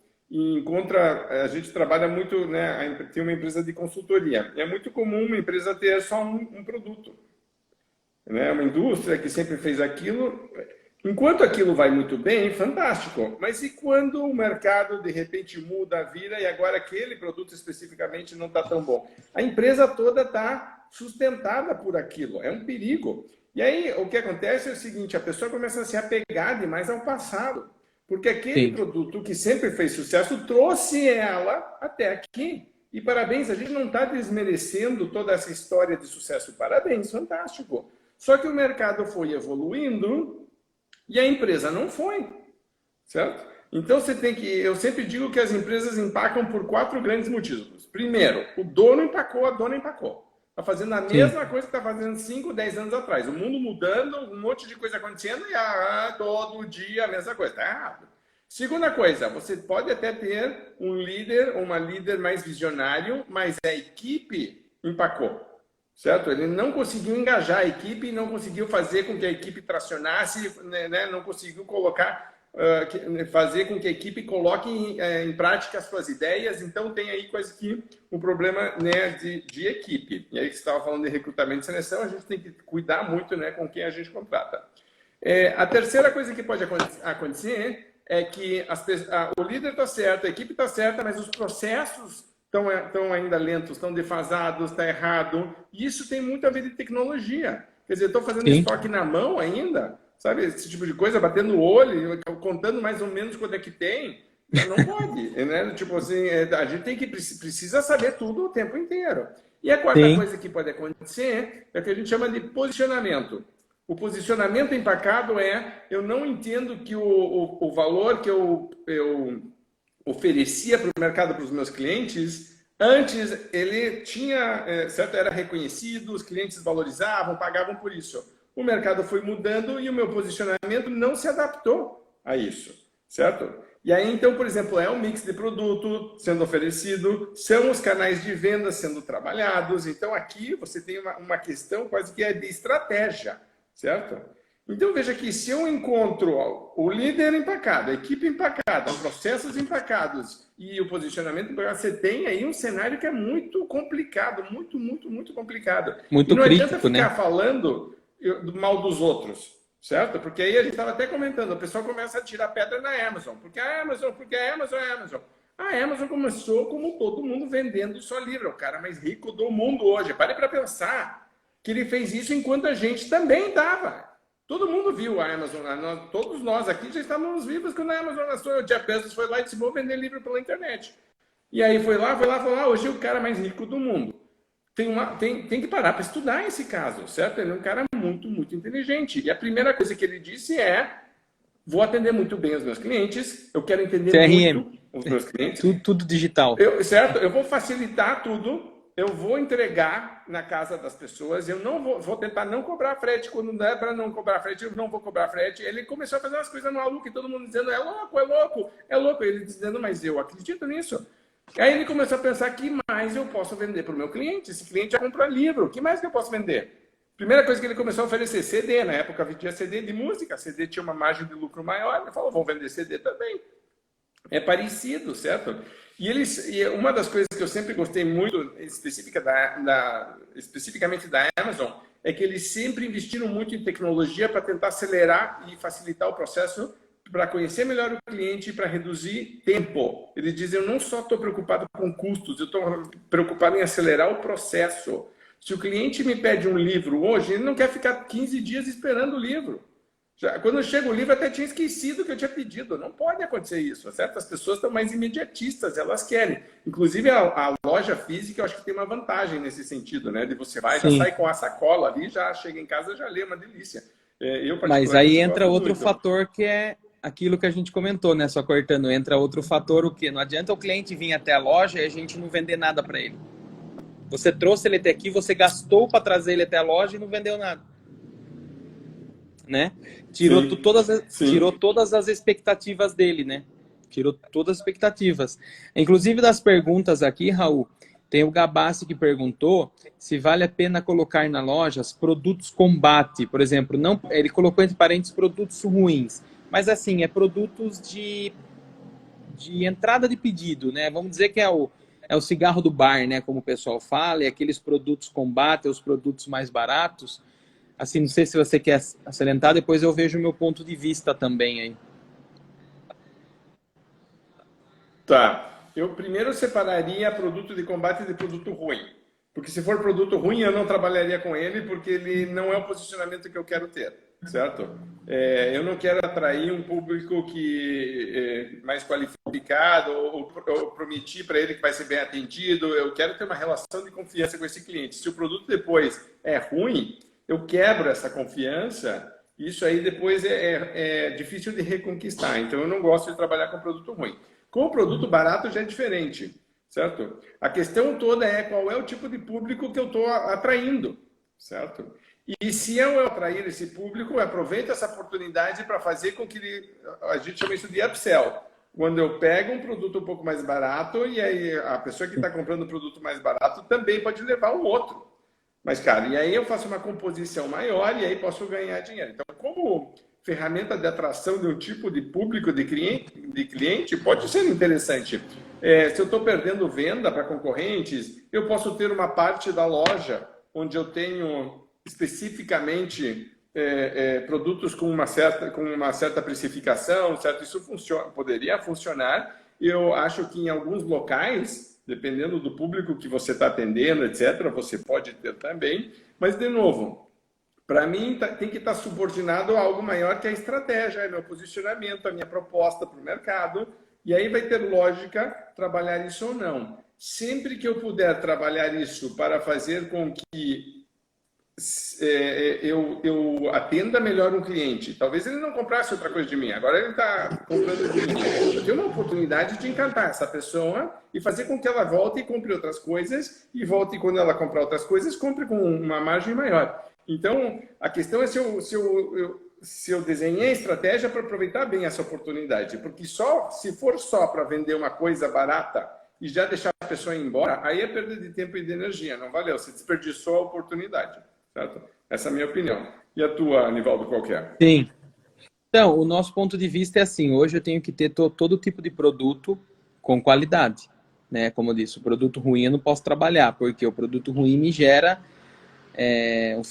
a gente trabalha muito, né? Tem uma empresa de consultoria. É muito comum uma empresa ter só um produto. Né? Uma indústria que sempre fez aquilo. Enquanto aquilo vai muito bem, fantástico. Mas e quando o mercado de repente muda, vira e agora aquele produto especificamente não está tão bom? A empresa toda está sustentada por aquilo. É um perigo. E aí o que acontece é o seguinte: a pessoa começa a se apegar demais ao passado. Porque aquele produto que sempre fez sucesso trouxe ela até aqui. E parabéns, a gente não está desmerecendo toda essa história de sucesso. Parabéns, fantástico. Só que o mercado foi evoluindo e a empresa não foi, certo? Então você tem que, eu sempre digo que as empresas empacam por 4 grandes motivos. Primeiro, o dono empacou, a dona empacou. Está fazendo a
Sim,
mesma coisa que está fazendo 5, 10 anos atrás. O mundo mudando, um monte de coisa acontecendo e todo dia a mesma coisa. Está errado. Segunda coisa, você pode até ter um líder, uma líder mais visionário, mas a equipe empacou, certo? Ele não conseguiu engajar a equipe, não conseguiu fazer com que a equipe tracionasse, né? Não conseguiu colocar, fazer com que a equipe coloque em prática as suas ideias. Então tem aí quase que um problema, né, de equipe. E aí que você estava falando de recrutamento e seleção, a gente tem que cuidar muito, né, com quem a gente contrata. A terceira coisa que pode acontecer é que o líder está certo, a equipe está certa, mas os processos estão ainda lentos, estão defasados, está errado. E isso tem muito a ver de tecnologia. Quer dizer, estou fazendo
sim,
estoque na mão ainda, sabe? Esse tipo de coisa, batendo o olho, contando mais ou menos quanto é que tem. Não pode, né? Tipo assim, a gente precisa saber tudo o tempo inteiro. E a quarta
sim.
coisa que pode acontecer é o que a gente chama de posicionamento. O posicionamento empacado eu não entendo que o valor que eu oferecia para o mercado, para os meus clientes, antes ele tinha, certo? Era reconhecido, os clientes valorizavam, pagavam por isso. O mercado foi mudando e o meu posicionamento não se adaptou a isso, certo? E aí, então, por exemplo, é um mix de produto sendo oferecido, são os canais de venda sendo trabalhados. Então, aqui você tem uma questão quase que é de estratégia, certo? Então, veja que se eu encontro o líder empacado, a equipe empacada, os processos empacados e o posicionamento empacado, você tem aí um cenário que é muito complicado, muito, muito, muito complicado. E
Muito
não adianta
crítico, né?
ficar falando do mal dos outros, certo? Porque aí a gente estava até comentando, o pessoal começa a tirar pedra na Amazon, porque a Amazon, a Amazon. A Amazon começou como todo mundo vendendo só livro, o cara mais rico do mundo hoje. Pare para pensar que ele fez isso enquanto a gente também estava. Todo mundo viu a Amazon, todos nós aqui já estávamos vivos quando a Amazon lançou. O Jeff Bezos foi lá e disse, vou vender livro pela internet. E aí foi lá, hoje é o cara mais rico do mundo. Tem que parar para estudar esse caso, certo? Ele é um cara muito, muito inteligente. E a primeira coisa que ele disse vou atender muito bem os meus clientes, eu quero entender
CRM,
muito os meus clientes,
tudo digital.
certo? Eu vou facilitar tudo, eu vou entregar na casa das pessoas, eu não vou tentar não cobrar frete, quando não der para não cobrar frete, eu não vou cobrar frete. Ele começou a fazer umas coisas malucas, e todo mundo dizendo, é louco, é louco, é louco. Ele dizendo, mas eu acredito nisso. Aí ele começou a pensar, que mais eu posso vender para o meu cliente? Esse cliente já comprou livro, que mais que eu posso vender? Primeira coisa que ele começou a oferecer, CD. Na época vendia CD de música, CD tinha uma margem de lucro maior. Ele falou, vou vender CD também. É parecido, certo? E uma das coisas que eu sempre gostei muito, especificamente da Amazon, é que eles sempre investiram muito em tecnologia para tentar acelerar e facilitar o processo para conhecer melhor o cliente e para reduzir tempo. Eles dizem, eu não só estou preocupado com custos, eu estou preocupado em acelerar o processo. Se o cliente me pede um livro hoje, ele não quer ficar 15 dias esperando o livro. Quando chega o livro, até tinha esquecido que eu tinha pedido. Não pode acontecer isso. Certas pessoas estão mais imediatistas, elas querem. Inclusive, a loja física, eu acho que tem uma vantagem nesse sentido, né? De você vai, já
Sim.
sai com a sacola ali, já chega em casa, já lê, uma delícia.
Mas aí entra
gosto
outro
muito.
fator que é aquilo que a gente comentou, né? Só cortando, entra outro fator, o quê? Não adianta o cliente vir até a loja e a gente não vender nada para ele. Você trouxe ele até aqui, você gastou para trazer ele até a loja e não vendeu nada. Né? Tirou todas as expectativas dele, né? Tirou todas as expectativas. Inclusive das perguntas aqui, Raul, tem o Gabassi que perguntou se vale a pena colocar na loja produtos combate, por exemplo, não, ele colocou entre parênteses produtos ruins, mas assim, é produtos de entrada de pedido, né? Vamos dizer que é o cigarro do bar, né? Como o pessoal fala, e aqueles produtos combate, os produtos mais baratos. Assim, não sei se você quer salientar, depois eu vejo o meu ponto de vista também aí.
Tá. Eu primeiro separaria produto de combate de produto ruim. Porque se for produto ruim, eu não trabalharia com ele, porque ele não é o posicionamento que eu quero ter, certo? Eu não quero atrair um público que mais qualificado, ou prometi para ele que vai ser bem atendido. Eu quero ter uma relação de confiança com esse cliente. Se o produto depois é ruim, eu quebro essa confiança Isso aí depois é difícil de reconquistar. Então eu não gosto de trabalhar com produto ruim. Com o produto barato já é diferente, certo? A questão toda é qual é o tipo de público que eu estou atraindo, certo? E se eu atrair esse público, aproveito essa oportunidade para fazer com que a gente chama isso de upsell. Quando eu pego um produto um pouco mais barato e aí a pessoa que está comprando o produto mais barato também pode levar um outro. Mas, cara, e aí eu faço uma composição maior e aí posso ganhar dinheiro. Então, como ferramenta de atração de um tipo de público de cliente pode ser interessante. Se eu estou perdendo venda para concorrentes, eu posso ter uma parte da loja onde eu tenho especificamente produtos com uma certa precificação, certo? Isso poderia funcionar. Eu acho que em alguns locais, dependendo do público que você está atendendo, etc., você pode ter também. Mas, de novo, para mim tem que estar subordinado a algo maior que a estratégia, meu posicionamento, a minha proposta para o mercado. E aí vai ter lógica trabalhar isso ou não. Sempre que eu puder trabalhar isso para fazer com que eu atenda melhor um cliente. Talvez ele não comprasse outra coisa de mim, agora ele está comprando de mim. Eu tenho uma oportunidade de encantar essa pessoa e fazer com que ela volte e compre outras coisas, e volte, quando ela comprar outras coisas, compre com uma margem maior. Então, a questão é se eu desenhei a estratégia para aproveitar bem essa oportunidade, porque se for só para vender uma coisa barata e já deixar a pessoa ir embora, aí é perda de tempo e de energia, não valeu, você desperdiçou a oportunidade. Certo? Essa é a minha opinião. E a tua, Anivaldo, qual que é?
Sim. Então, o nosso ponto de vista é assim, hoje eu tenho que ter todo tipo de produto com qualidade, né? Como eu disse, o produto ruim eu não posso trabalhar, porque o produto ruim me gera um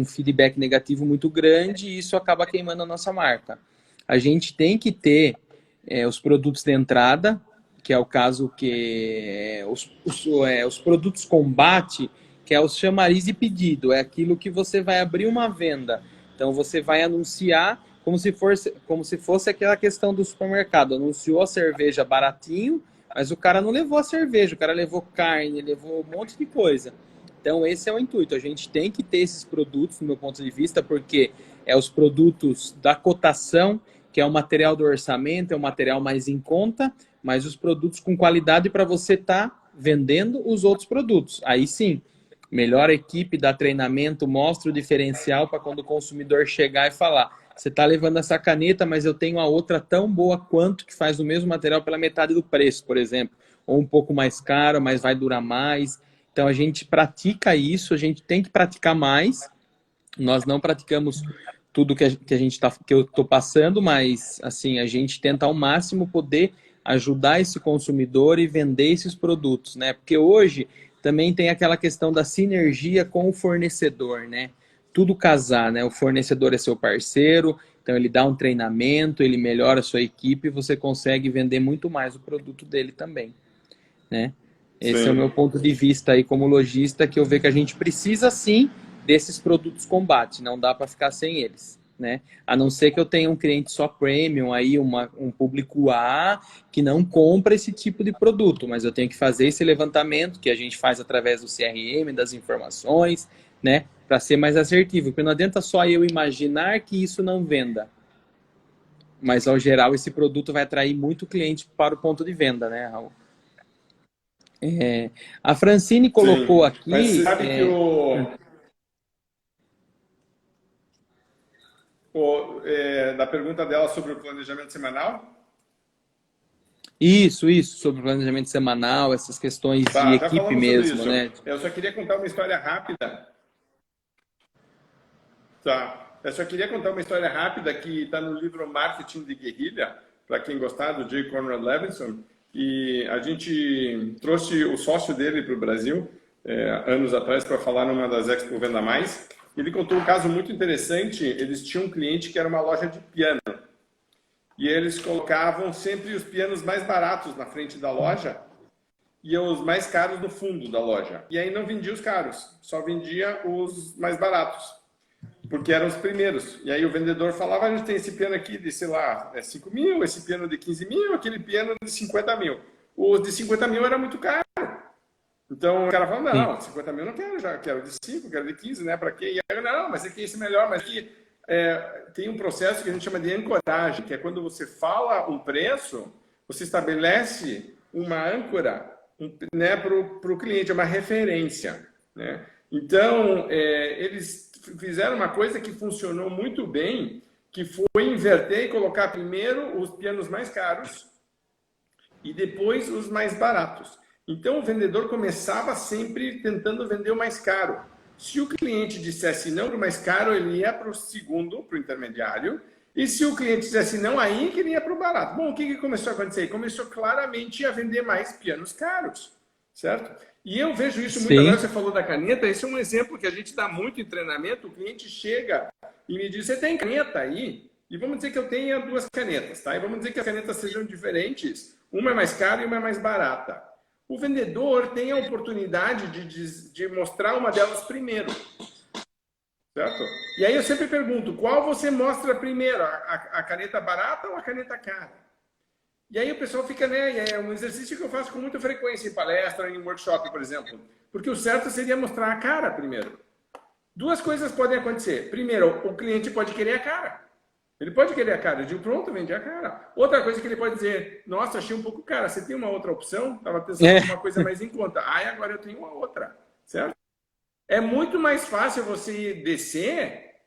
feedback negativo muito grande e isso acaba queimando a nossa marca. A gente tem que ter os produtos de entrada, que é o caso que os produtos combate, que é os chamariz de pedido, é aquilo que você vai abrir uma venda. Então você vai anunciar como se fosse aquela questão do supermercado. Anunciou a cerveja baratinho, mas o cara não levou a cerveja, o cara levou carne, levou um monte de coisa. Então esse é o intuito. A gente tem que ter esses produtos, no meu ponto de vista, porque é os produtos da cotação, que é o material do orçamento, é o material mais em conta, mas os produtos com qualidade para você estar vendendo os outros produtos. Aí sim, melhor equipe, dá treinamento, mostra o diferencial para quando o consumidor chegar e falar: você está levando essa caneta, mas eu tenho a outra tão boa quanto, que faz o mesmo material pela metade do preço, por exemplo. Ou um pouco mais caro, mas vai durar mais. Então a gente pratica isso, a gente tem que praticar mais. Nós não praticamos tudo que eu estou passando, mas assim, a gente tenta ao máximo poder ajudar esse consumidor e vender esses produtos, né? Porque hoje também tem aquela questão da sinergia com o fornecedor, né? Tudo casar, né? O fornecedor é seu parceiro, então ele dá um treinamento, ele melhora a sua equipe e você consegue vender muito mais o produto dele também, né? Esse
Sim.
é o meu ponto de vista aí como lojista, que eu vejo que a gente precisa sim desses produtos combate, não dá para ficar sem eles, né? A não ser que eu tenha um cliente só premium, aí um público A que não compra esse tipo de produto, mas eu tenho que fazer esse levantamento que a gente faz através do CRM, das informações, né? Para ser mais assertivo, porque não adianta só eu imaginar que isso não venda, mas ao geral esse produto vai atrair muito cliente para o ponto de venda, né, Raul? A Francine colocou
Sim. Mas você
aqui...
sabe que da pergunta dela sobre o planejamento semanal?
Isso, sobre o planejamento semanal, essas questões de
Tá, já
equipe
falamos sobre
mesmo,
isso.
né?
Eu só queria contar uma história rápida. Tá. Eu só queria contar uma história rápida que está no livro Marketing de Guerrilha, para quem gostar, do J. Conrad Levinson. E a gente trouxe o sócio dele para o Brasil, anos atrás, para falar numa das Expo Venda Mais. Ele contou um caso muito interessante. Eles tinham um cliente que era uma loja de piano. E eles colocavam sempre os pianos mais baratos na frente da loja e os mais caros no fundo da loja. E aí não vendia os caros, só vendia os mais baratos, porque eram os primeiros. E aí o vendedor falava: a gente tem esse piano aqui de, sei lá, 5 mil, esse piano de 15 mil, aquele piano de 50 mil. Os de 50 mil era muito caro. Então o cara falava: não, 50 mil não quero, já quero de 5, quero de 15, né? Para quê? E aí, não, mas aqui esse melhor, mas aqui... tem um processo que a gente chama de ancoragem, que é quando você fala um preço, você estabelece uma âncora, né, para o cliente, uma referência, né? Então, eles fizeram uma coisa que funcionou muito bem, que foi inverter e colocar primeiro os pianos mais caros e depois os mais baratos. Então, o vendedor começava sempre tentando vender o mais caro. Se o cliente dissesse não para o mais caro, ele ia para o segundo, para o intermediário. E se o cliente dissesse não, aí que ele ia para o barato. Bom, o que começou a acontecer? Começou claramente a vender mais pianos caros, certo? E eu vejo isso muito. Agora você falou da caneta, esse é um exemplo que a gente dá muito em treinamento. O cliente chega e me diz, você tem caneta aí? E vamos dizer que eu tenha duas canetas, tá? E vamos dizer que as canetas sejam diferentes. Uma é mais cara e uma é mais barata. O vendedor tem a oportunidade de mostrar uma delas primeiro, certo? E aí eu sempre pergunto, qual você mostra primeiro? A caneta barata ou a caneta cara? E aí o pessoal fica, né? É um exercício que eu faço com muita frequência em palestra, em workshop, por exemplo. Porque o certo seria mostrar a cara primeiro. Duas coisas podem acontecer. Primeiro, o cliente pode querer a cara. Ele pode querer a cara. Eu digo, pronto, vendi a cara. Outra coisa que ele pode dizer, nossa, achei um pouco cara. Você tem uma outra opção? Estava pensando em uma coisa mais em conta. Ah, agora eu tenho uma outra. Certo? É muito mais fácil você descer,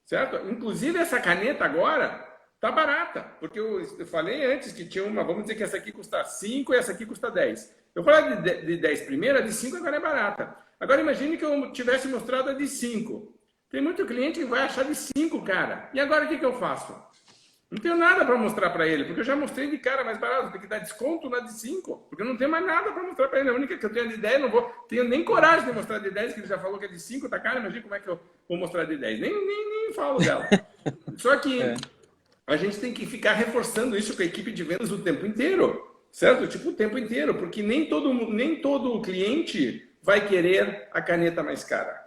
certo? Inclusive essa caneta agora tá barata. Porque eu falei antes que tinha uma, vamos dizer que essa aqui custa 5 e essa aqui custa 10. Eu falei de 10 primeiro, a de 5 agora é barata. Agora imagine que eu tivesse mostrado a de 5. Tem muito cliente que vai achar de 5, cara. E agora o que eu faço? Não tenho nada para mostrar para ele, porque eu já mostrei de cara mais barato. Tem que dar desconto na de 5, porque eu não tenho mais nada para mostrar para ele. A única que eu tenho é de 10, não tenho nem coragem de mostrar de 10, que ele já falou que é de 5, tá cara. Imagina como é que eu vou mostrar de 10. Nem falo dela. Só que a gente tem que ficar reforçando isso com a equipe de vendas o tempo inteiro, certo? Tipo, o tempo inteiro, porque nem todo cliente vai querer a caneta mais cara.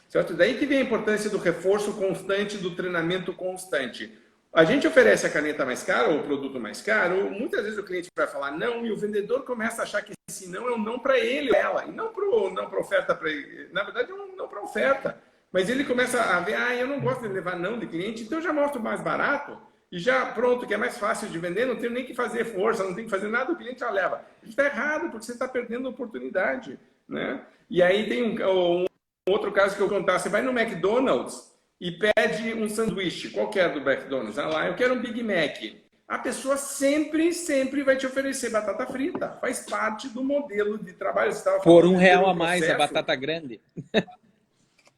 Certo? Daí que vem a importância do reforço constante, do treinamento constante. A gente oferece a caneta mais cara ou o produto mais caro, muitas vezes o cliente vai falar não e o vendedor começa a achar que esse não é um não para ele ou ela, e não para oferta para ele. Na verdade, é um não para oferta. Mas ele começa a ver, eu não gosto de levar não de cliente, então eu já mostro mais barato e já pronto, que é mais fácil de vender, não tenho nem que fazer força, não tem que fazer nada, o cliente já leva. Está errado, porque você está perdendo a oportunidade, né? E aí tem outro caso que eu vou contar, você vai no McDonald's e pede um sanduíche, qualquer do McDonald's, lá, eu quero um Big Mac. A pessoa sempre vai te oferecer batata frita, faz parte do modelo de trabalho. Você estava
por R$1 a mais a batata grande.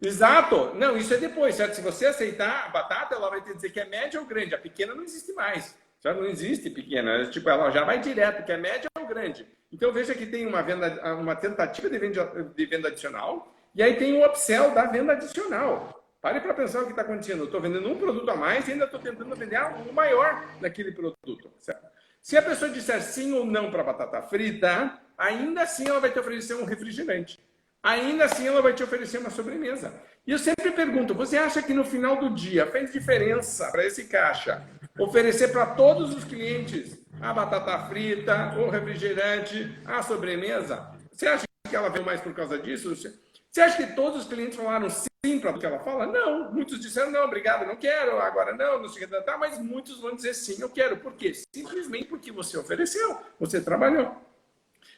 Exato. Não, isso é depois, certo? Se você aceitar a batata, ela vai te dizer que é média ou grande. A pequena não existe mais. Já não existe pequena. Tipo, ela já vai direto, que é média ou grande. Então veja que tem uma tentativa de venda adicional. E aí tem o upsell da venda adicional. Pare para pensar o que está acontecendo. Eu estou vendendo um produto a mais e ainda estou tentando vender algo maior naquele produto. Certo? Se a pessoa disser sim ou não para a batata frita, ainda assim ela vai te oferecer um refrigerante. Ainda assim ela vai te oferecer uma sobremesa. E eu sempre pergunto, você acha que no final do dia fez diferença para esse caixa oferecer para todos os clientes a batata frita, o refrigerante, a sobremesa? Você acha que ela veio mais por causa disso? Você acha que todos os clientes falaram sim para o que ela fala? Não. Muitos disseram, não, obrigado, não quero, agora não sei o que, tá, mas muitos vão dizer sim, eu quero. Por quê? Simplesmente porque você ofereceu, você trabalhou.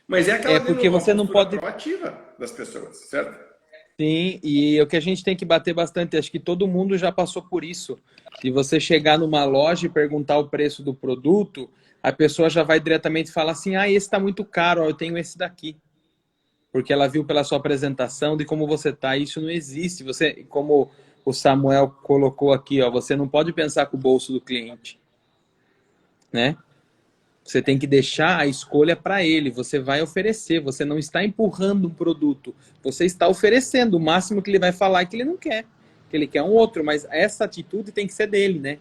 Mas é aquela
porque você não pode
proativa das pessoas, certo?
Sim, e o que a gente tem que bater bastante, acho que todo mundo já passou por isso. Se você chegar numa loja e perguntar o preço do produto, a pessoa já vai diretamente falar assim, esse está muito caro, eu tenho esse daqui. Porque ela viu pela sua apresentação de como você está. Isso não existe. Você, como o Samuel colocou aqui, você não pode pensar com o bolso do cliente, né? Você tem que deixar a escolha para ele. Você vai oferecer. Você não está empurrando um produto. Você está oferecendo. O máximo que ele vai falar é que ele não quer. Que ele quer um outro. Mas essa atitude tem que ser dele, né?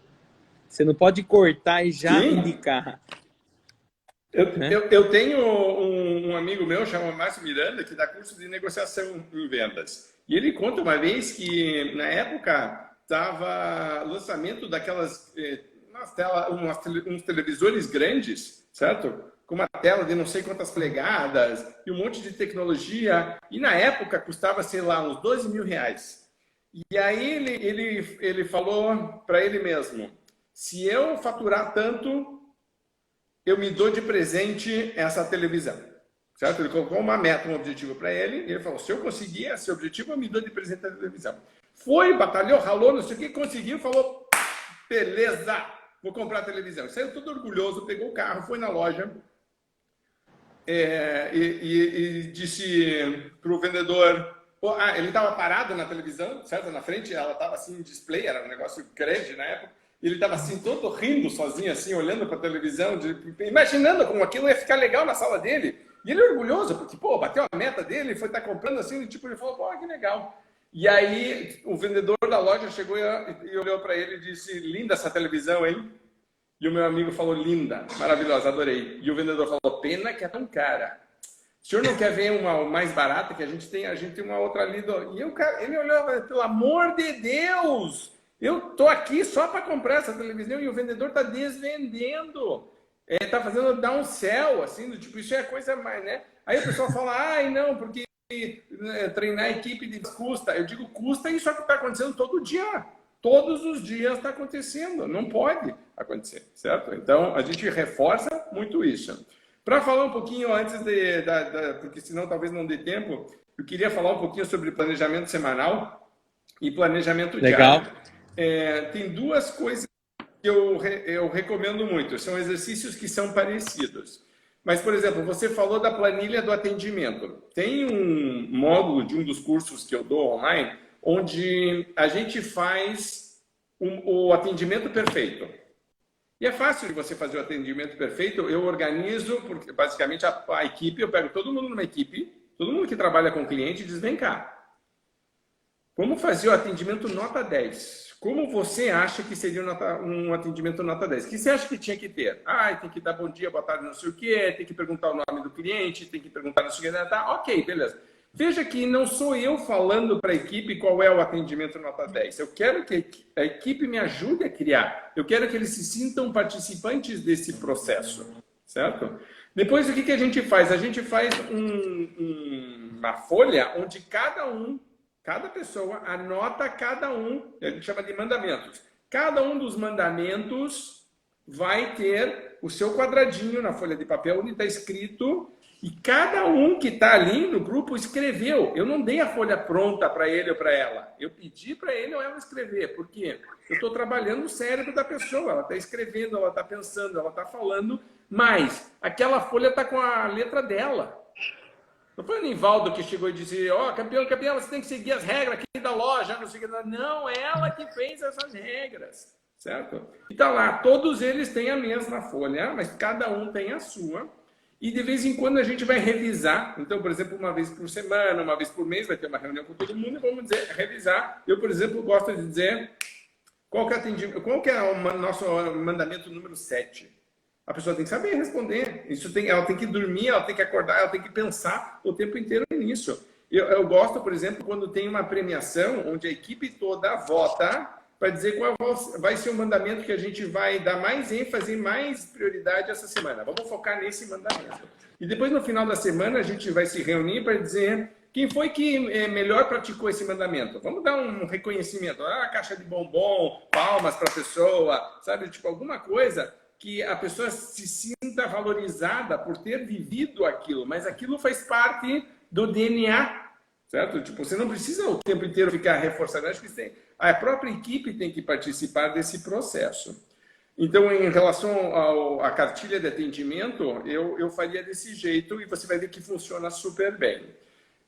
Você não pode cortar e já indicar.
Eu tenho um amigo meu, chama Márcio Miranda, que dá curso de negociação em vendas. E ele conta uma vez que, na época, estava lançamento daquelas uns televisores grandes, certo? Com uma tela de não sei quantas polegadas e um monte de tecnologia. E, na época, custava, sei lá, uns R$12 mil. E aí ele falou para ele mesmo, se eu faturar tanto, eu me dou de presente essa televisão. Certo? Ele colocou uma meta, um objetivo para ele, e ele falou, se eu conseguir esse objetivo, eu me dou de presente a televisão. Foi, batalhou, ralou, não sei o que, conseguiu, falou, beleza, vou comprar a televisão. Saiu todo orgulhoso, pegou o carro, foi na loja, e disse para o vendedor, ele estava parado na televisão, certo? Na frente, ela estava assim em display, era um negócio grande na época, e ele estava assim, todo rindo sozinho, assim, olhando para a televisão, imaginando como aquilo ia ficar legal na sala dele. E ele é orgulhoso, porque, pô, bateu a meta dele, foi estar comprando assim, tipo, ele falou, pô, que legal. E aí, o vendedor da loja chegou e olhou para ele e disse, linda essa televisão, hein? E o meu amigo falou, linda, maravilhosa, adorei. E o vendedor falou, pena que é tão cara. O senhor não quer ver uma mais barata que a gente tem uma outra ali. E ele olhou, pelo amor de Deus, eu tô aqui só para comprar essa televisão e o vendedor está desvendendo. Está fazendo downsell, assim, do tipo, isso é coisa mais, né? Aí o pessoal fala, ai, não, porque treinar a equipe custa. Eu digo, custa, e isso é o que está acontecendo todo dia. Todos os dias está acontecendo, não pode acontecer, certo? Então, a gente reforça muito isso. Para falar um pouquinho antes porque senão talvez não dê tempo, eu queria falar um pouquinho sobre planejamento semanal e planejamento diário. Tem duas coisas que eu recomendo muito, são exercícios que são parecidos. Mas, por exemplo, você falou da planilha do atendimento. Tem um módulo de um dos cursos que eu dou online, onde a gente faz o atendimento perfeito. E é fácil de você fazer o atendimento perfeito. Eu organizo, porque basicamente a equipe, eu pego todo mundo numa equipe, todo mundo que trabalha com cliente, e diz, vem cá, como fazer o atendimento nota 10? Como você acha que seria um atendimento nota 10? O que você acha que tinha que ter? Tem que dar bom dia, boa tarde, não sei o quê, tem que perguntar o nome do cliente, tem que perguntar não sei o quê, tá? Ok, beleza. Veja que não sou eu falando para a equipe qual é o atendimento nota 10. Eu quero que a equipe me ajude a criar. Eu quero que eles se sintam participantes desse processo, certo? Depois, o que a gente faz? A gente faz uma folha onde cada pessoa anota a gente chama de mandamentos. Cada um dos mandamentos vai ter o seu quadradinho na folha de papel onde está escrito. E cada um que está ali no grupo escreveu. Eu não dei a folha pronta para ele ou para ela. Eu pedi para ele ou ela escrever. Por quê? Eu estou trabalhando o cérebro da pessoa. Ela está escrevendo, ela está pensando, ela está falando. Mas aquela folha está com a letra dela. Não foi o Nivaldo que chegou e disse, campeão, você tem que seguir as regras aqui da loja. Não, sei o que. Não, ela que fez essas regras. Certo? E está lá, todos eles têm a mesma folha, mas cada um tem a sua. E de vez em quando a gente vai revisar. Então, por exemplo, uma vez por semana, uma vez por mês, vai ter uma reunião com todo mundo e vamos revisar. Eu, por exemplo, gosto de dizer qual que é o nosso mandamento número 7. A pessoa tem que saber responder. Ela tem que dormir, ela tem que acordar, ela tem que pensar o tempo inteiro nisso. Eu gosto, por exemplo, quando tem uma premiação onde a equipe toda vota para dizer qual vai ser o mandamento que a gente vai dar mais ênfase e mais prioridade essa semana. Vamos focar nesse mandamento. E depois, no final da semana, a gente vai se reunir para dizer quem foi que melhor praticou esse mandamento. Vamos dar um reconhecimento. Caixa de bombom, palmas para a pessoa, sabe? Tipo, alguma coisa que a pessoa se sinta valorizada por ter vivido aquilo. Mas aquilo faz parte do DNA, certo? Tipo, você não precisa o tempo inteiro ficar reforçando. Acho que a própria equipe tem que participar desse processo. Então, em relação à cartilha de atendimento, eu faria desse jeito e você vai ver que funciona super bem.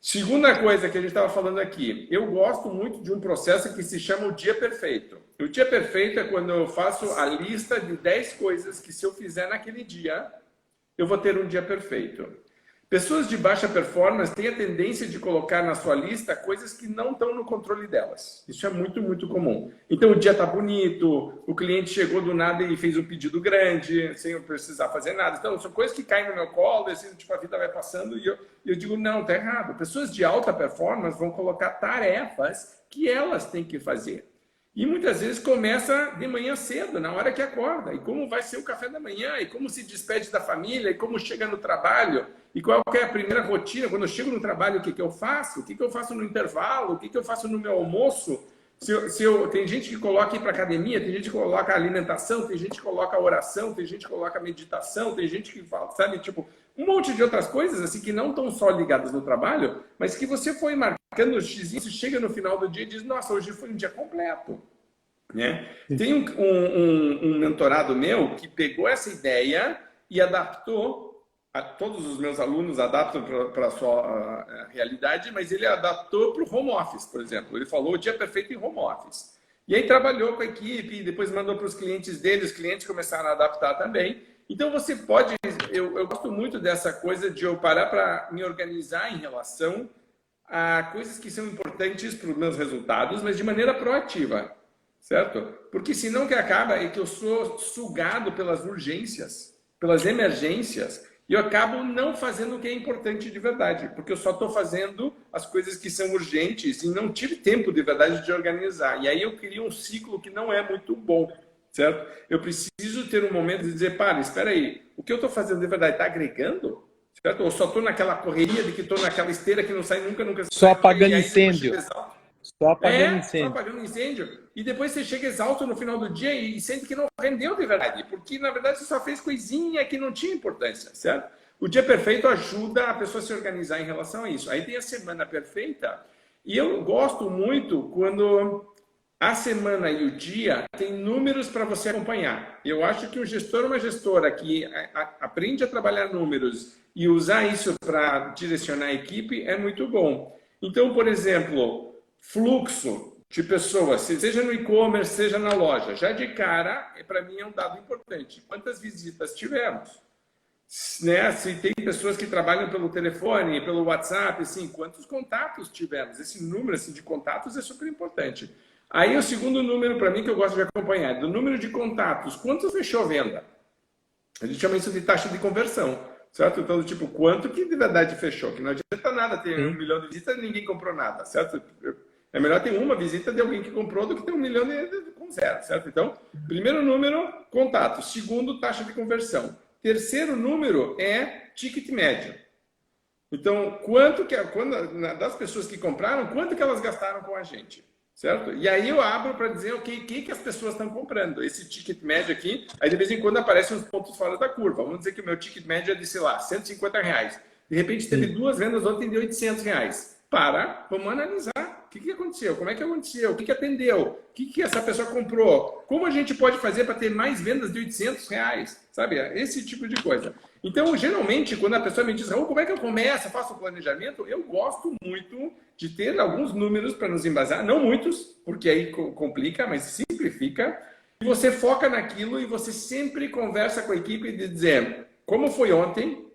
Segunda coisa que a gente estava falando aqui, eu gosto muito de um processo que se chama o dia perfeito. O dia perfeito é quando eu faço a lista de 10 coisas que se eu fizer naquele dia, eu vou ter um dia perfeito. Pessoas de baixa performance têm a tendência de colocar na sua lista coisas que não estão no controle delas. Isso é muito, muito comum. Então, o dia está bonito, o cliente chegou do nada e fez um pedido grande, sem eu precisar fazer nada. Então, são coisas que caem no meu colo, assim, tipo, a vida vai passando e eu digo, não, está errado. Pessoas de alta performance vão colocar tarefas que elas têm que fazer. E muitas vezes começa de manhã cedo, na hora que acorda. E como vai ser o café da manhã, e como se despede da família, e como chega no trabalho, e qual que é a primeira rotina. Quando eu chego no trabalho, o que eu faço? O que eu faço no intervalo? O que eu faço no meu almoço? Tem gente que coloca ir para academia, tem gente que coloca alimentação, tem gente que coloca oração, tem gente que coloca meditação, tem gente que fala, sabe, tipo, um monte de outras coisas assim que não estão só ligadas no trabalho, mas que você foi marcando os x, chega no final do dia e diz, nossa, hoje foi um dia completo. Né? Tem um mentorado meu que pegou essa ideia e adaptou. Todos os meus alunos adaptam para a sua realidade, mas ele adaptou para o home office, por exemplo. Ele falou o dia perfeito em home office. E aí trabalhou com a equipe, depois mandou para os clientes dele, os clientes começaram a adaptar também. Então você pode... Eu gosto muito dessa coisa de eu parar para me organizar em relação a coisas que são importantes para os meus resultados, mas de maneira proativa, certo? Porque senão o que acaba é que eu sou sugado pelas urgências, pelas emergências, e eu acabo não fazendo o que é importante de verdade, porque eu só estou fazendo as coisas que são urgentes e não tive tempo de verdade de organizar. E aí eu crio um ciclo que não é muito bom, certo? Eu preciso ter um momento de dizer, para, espera aí, o que eu estou fazendo de verdade está agregando? Certo? Ou só estou naquela correria de que estou naquela esteira que não sai nunca
só apagando incêndio.
Só apagando incêndio. E depois você chega exausto no final do dia e sente que não rendeu de verdade. Porque, na verdade, você só fez coisinha que não tinha importância, certo? O dia perfeito ajuda a pessoa a se organizar em relação a isso. Aí tem a semana perfeita. E eu gosto muito quando a semana e o dia tem números para você acompanhar. Eu acho que um gestor ou uma gestora que aprende a trabalhar números e usar isso para direcionar a equipe é muito bom. Então, por exemplo, fluxo de pessoas, seja no e-commerce, seja na loja, já de cara, para mim é um dado importante. Quantas visitas tivemos? Né? Se tem pessoas que trabalham pelo telefone, pelo WhatsApp, assim, quantos contatos tivemos? Esse número assim, de contatos é super importante. Aí o segundo número para mim que eu gosto de acompanhar, do número de contatos, quantos fechou venda? A gente chama isso de taxa de conversão, certo? Então, tipo, quanto que de verdade fechou? Que não adianta nada ter 1 milhão de visitas e ninguém comprou nada, certo? É melhor ter uma visita de alguém que comprou do que ter 1 milhão com zero, certo? Então, primeiro número, contatos. Segundo, taxa de conversão. Terceiro número é ticket médio. Então, das pessoas que compraram, quanto que elas gastaram com a gente? Certo? E aí eu abro para dizer o que as pessoas estão comprando. Esse ticket médio aqui, aí de vez em quando aparecem uns pontos fora da curva. Vamos dizer que o meu ticket médio é de, sei lá, R$150. De repente teve 2 vendas ontem de R$800. Vamos analisar. O que aconteceu? Como é que aconteceu? O que atendeu? O que essa pessoa comprou? Como a gente pode fazer para ter mais vendas de R$800? Sabe? Esse tipo de coisa. Então, geralmente, quando a pessoa me diz, como é que eu começo, faço o planejamento, eu gosto muito de ter alguns números para nos embasar. Não muitos, porque aí complica, mas simplifica. E você foca naquilo e você sempre conversa com a equipe de dizer como foi ontem,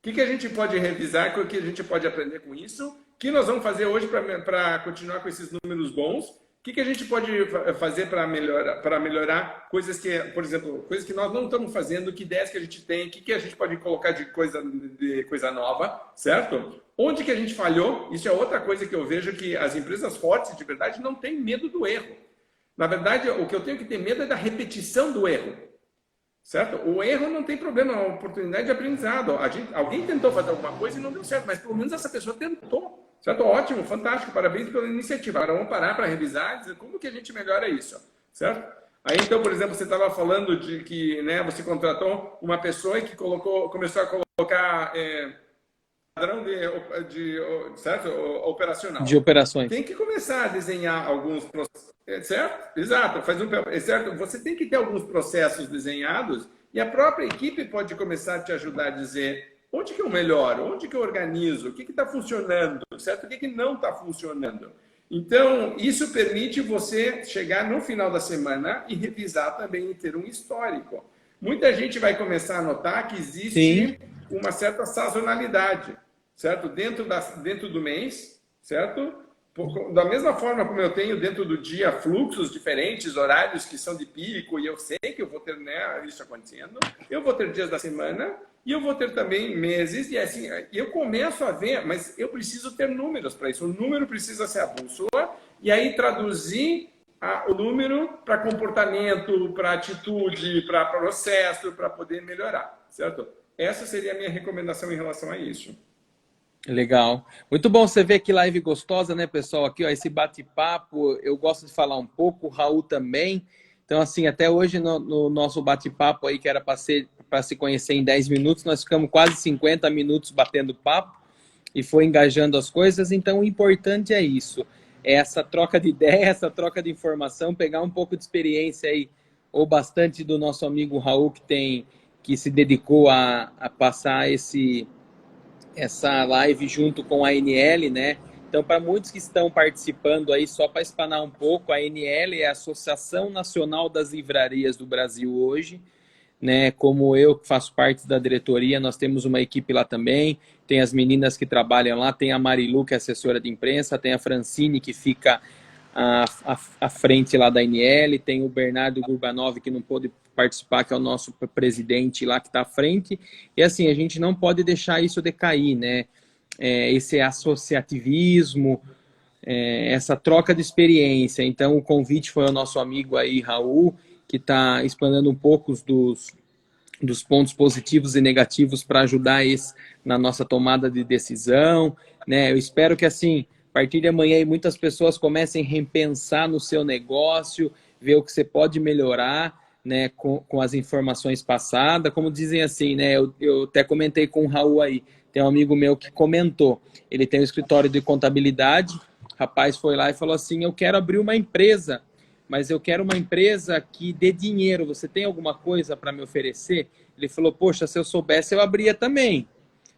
o que a gente pode revisar, o que a gente pode aprender com isso, o que nós vamos fazer hoje para continuar com esses números bons, o que a gente pode fazer para melhorar coisas que, por exemplo, coisas que nós não estamos fazendo, que ideias que a gente tem, o que a gente pode colocar de coisa nova, certo? Onde que a gente falhou? Isso é outra coisa que eu vejo que as empresas fortes, de verdade, não têm medo do erro. Na verdade, o que eu tenho que ter medo é da repetição do erro. Certo? O erro não tem problema, é uma oportunidade de aprendizado. Alguém tentou fazer alguma coisa e não deu certo, mas pelo menos essa pessoa tentou. Certo? Ótimo, fantástico, parabéns pela iniciativa. Agora vamos parar para revisar e dizer como que a gente melhora isso. Certo? Aí então, por exemplo, você estava falando de que você contratou uma pessoa que começou a colocar padrão certo? Operacional.
De operações.
Tem que começar a desenhar alguns processos. Certo? Exato. Certo? Você tem que ter alguns processos desenhados e a própria equipe pode começar a te ajudar a dizer onde que eu melhoro, onde que eu organizo, o que está funcionando, certo? O que não está funcionando. Então, isso permite você chegar no final da semana e revisar também e ter um histórico. Muita gente vai começar a notar que existe uma certa sazonalidade, certo? Dentro do mês, certo? Da mesma forma como eu tenho dentro do dia fluxos diferentes, horários que são de pico, e eu sei que eu vou ter isso acontecendo, eu vou ter dias da semana e eu vou ter também meses, e assim, eu começo a ver, mas eu preciso ter números para isso. O número precisa ser a bússola, e aí traduzir o número para comportamento, para atitude, para processo, para poder melhorar, certo? Essa seria a minha recomendação em relação a isso.
Legal. Muito bom você ver que live gostosa, né, pessoal? Aqui, ó, esse bate-papo, eu gosto de falar um pouco, o Raul também. Então, assim, até hoje no nosso bate-papo aí, que era para se conhecer em 10 minutos, nós ficamos quase 50 minutos batendo papo e foi engajando as coisas. Então, o importante é isso, é essa troca de ideia, essa troca de informação, pegar um pouco de experiência aí, ou bastante do nosso amigo Raul, que se dedicou a passar essa live junto com a ANL, né? Então, para muitos que estão participando aí, só para espanar um pouco, a ANL é a Associação Nacional das Livrarias do Brasil hoje, né? Como eu que faço parte da diretoria, nós temos uma equipe lá também, tem as meninas que trabalham lá, tem a Marilu, que é assessora de imprensa, tem a Francine, que fica à frente lá da ANL, tem o Bernardo Gurbanov, que não pôde participar, que é o nosso presidente lá que está à frente, e assim, a gente não pode deixar isso decair, né? Esse associativismo, essa troca de experiência. Então, o convite foi ao nosso amigo aí, Raul, que está explanando um pouco dos pontos positivos e negativos para ajudar na nossa tomada de decisão, né? Eu espero que, assim, a partir de amanhã, muitas pessoas comecem a repensar no seu negócio, ver o que você pode melhorar, né, com as informações passadas. Como dizem assim, né? Eu até comentei com o Raul aí, tem um amigo meu que comentou, ele tem um escritório de contabilidade, o rapaz foi lá e falou assim, eu quero abrir uma empresa, mas eu quero uma empresa que dê dinheiro, você tem alguma coisa para me oferecer? Ele falou, poxa, se eu soubesse eu abria também.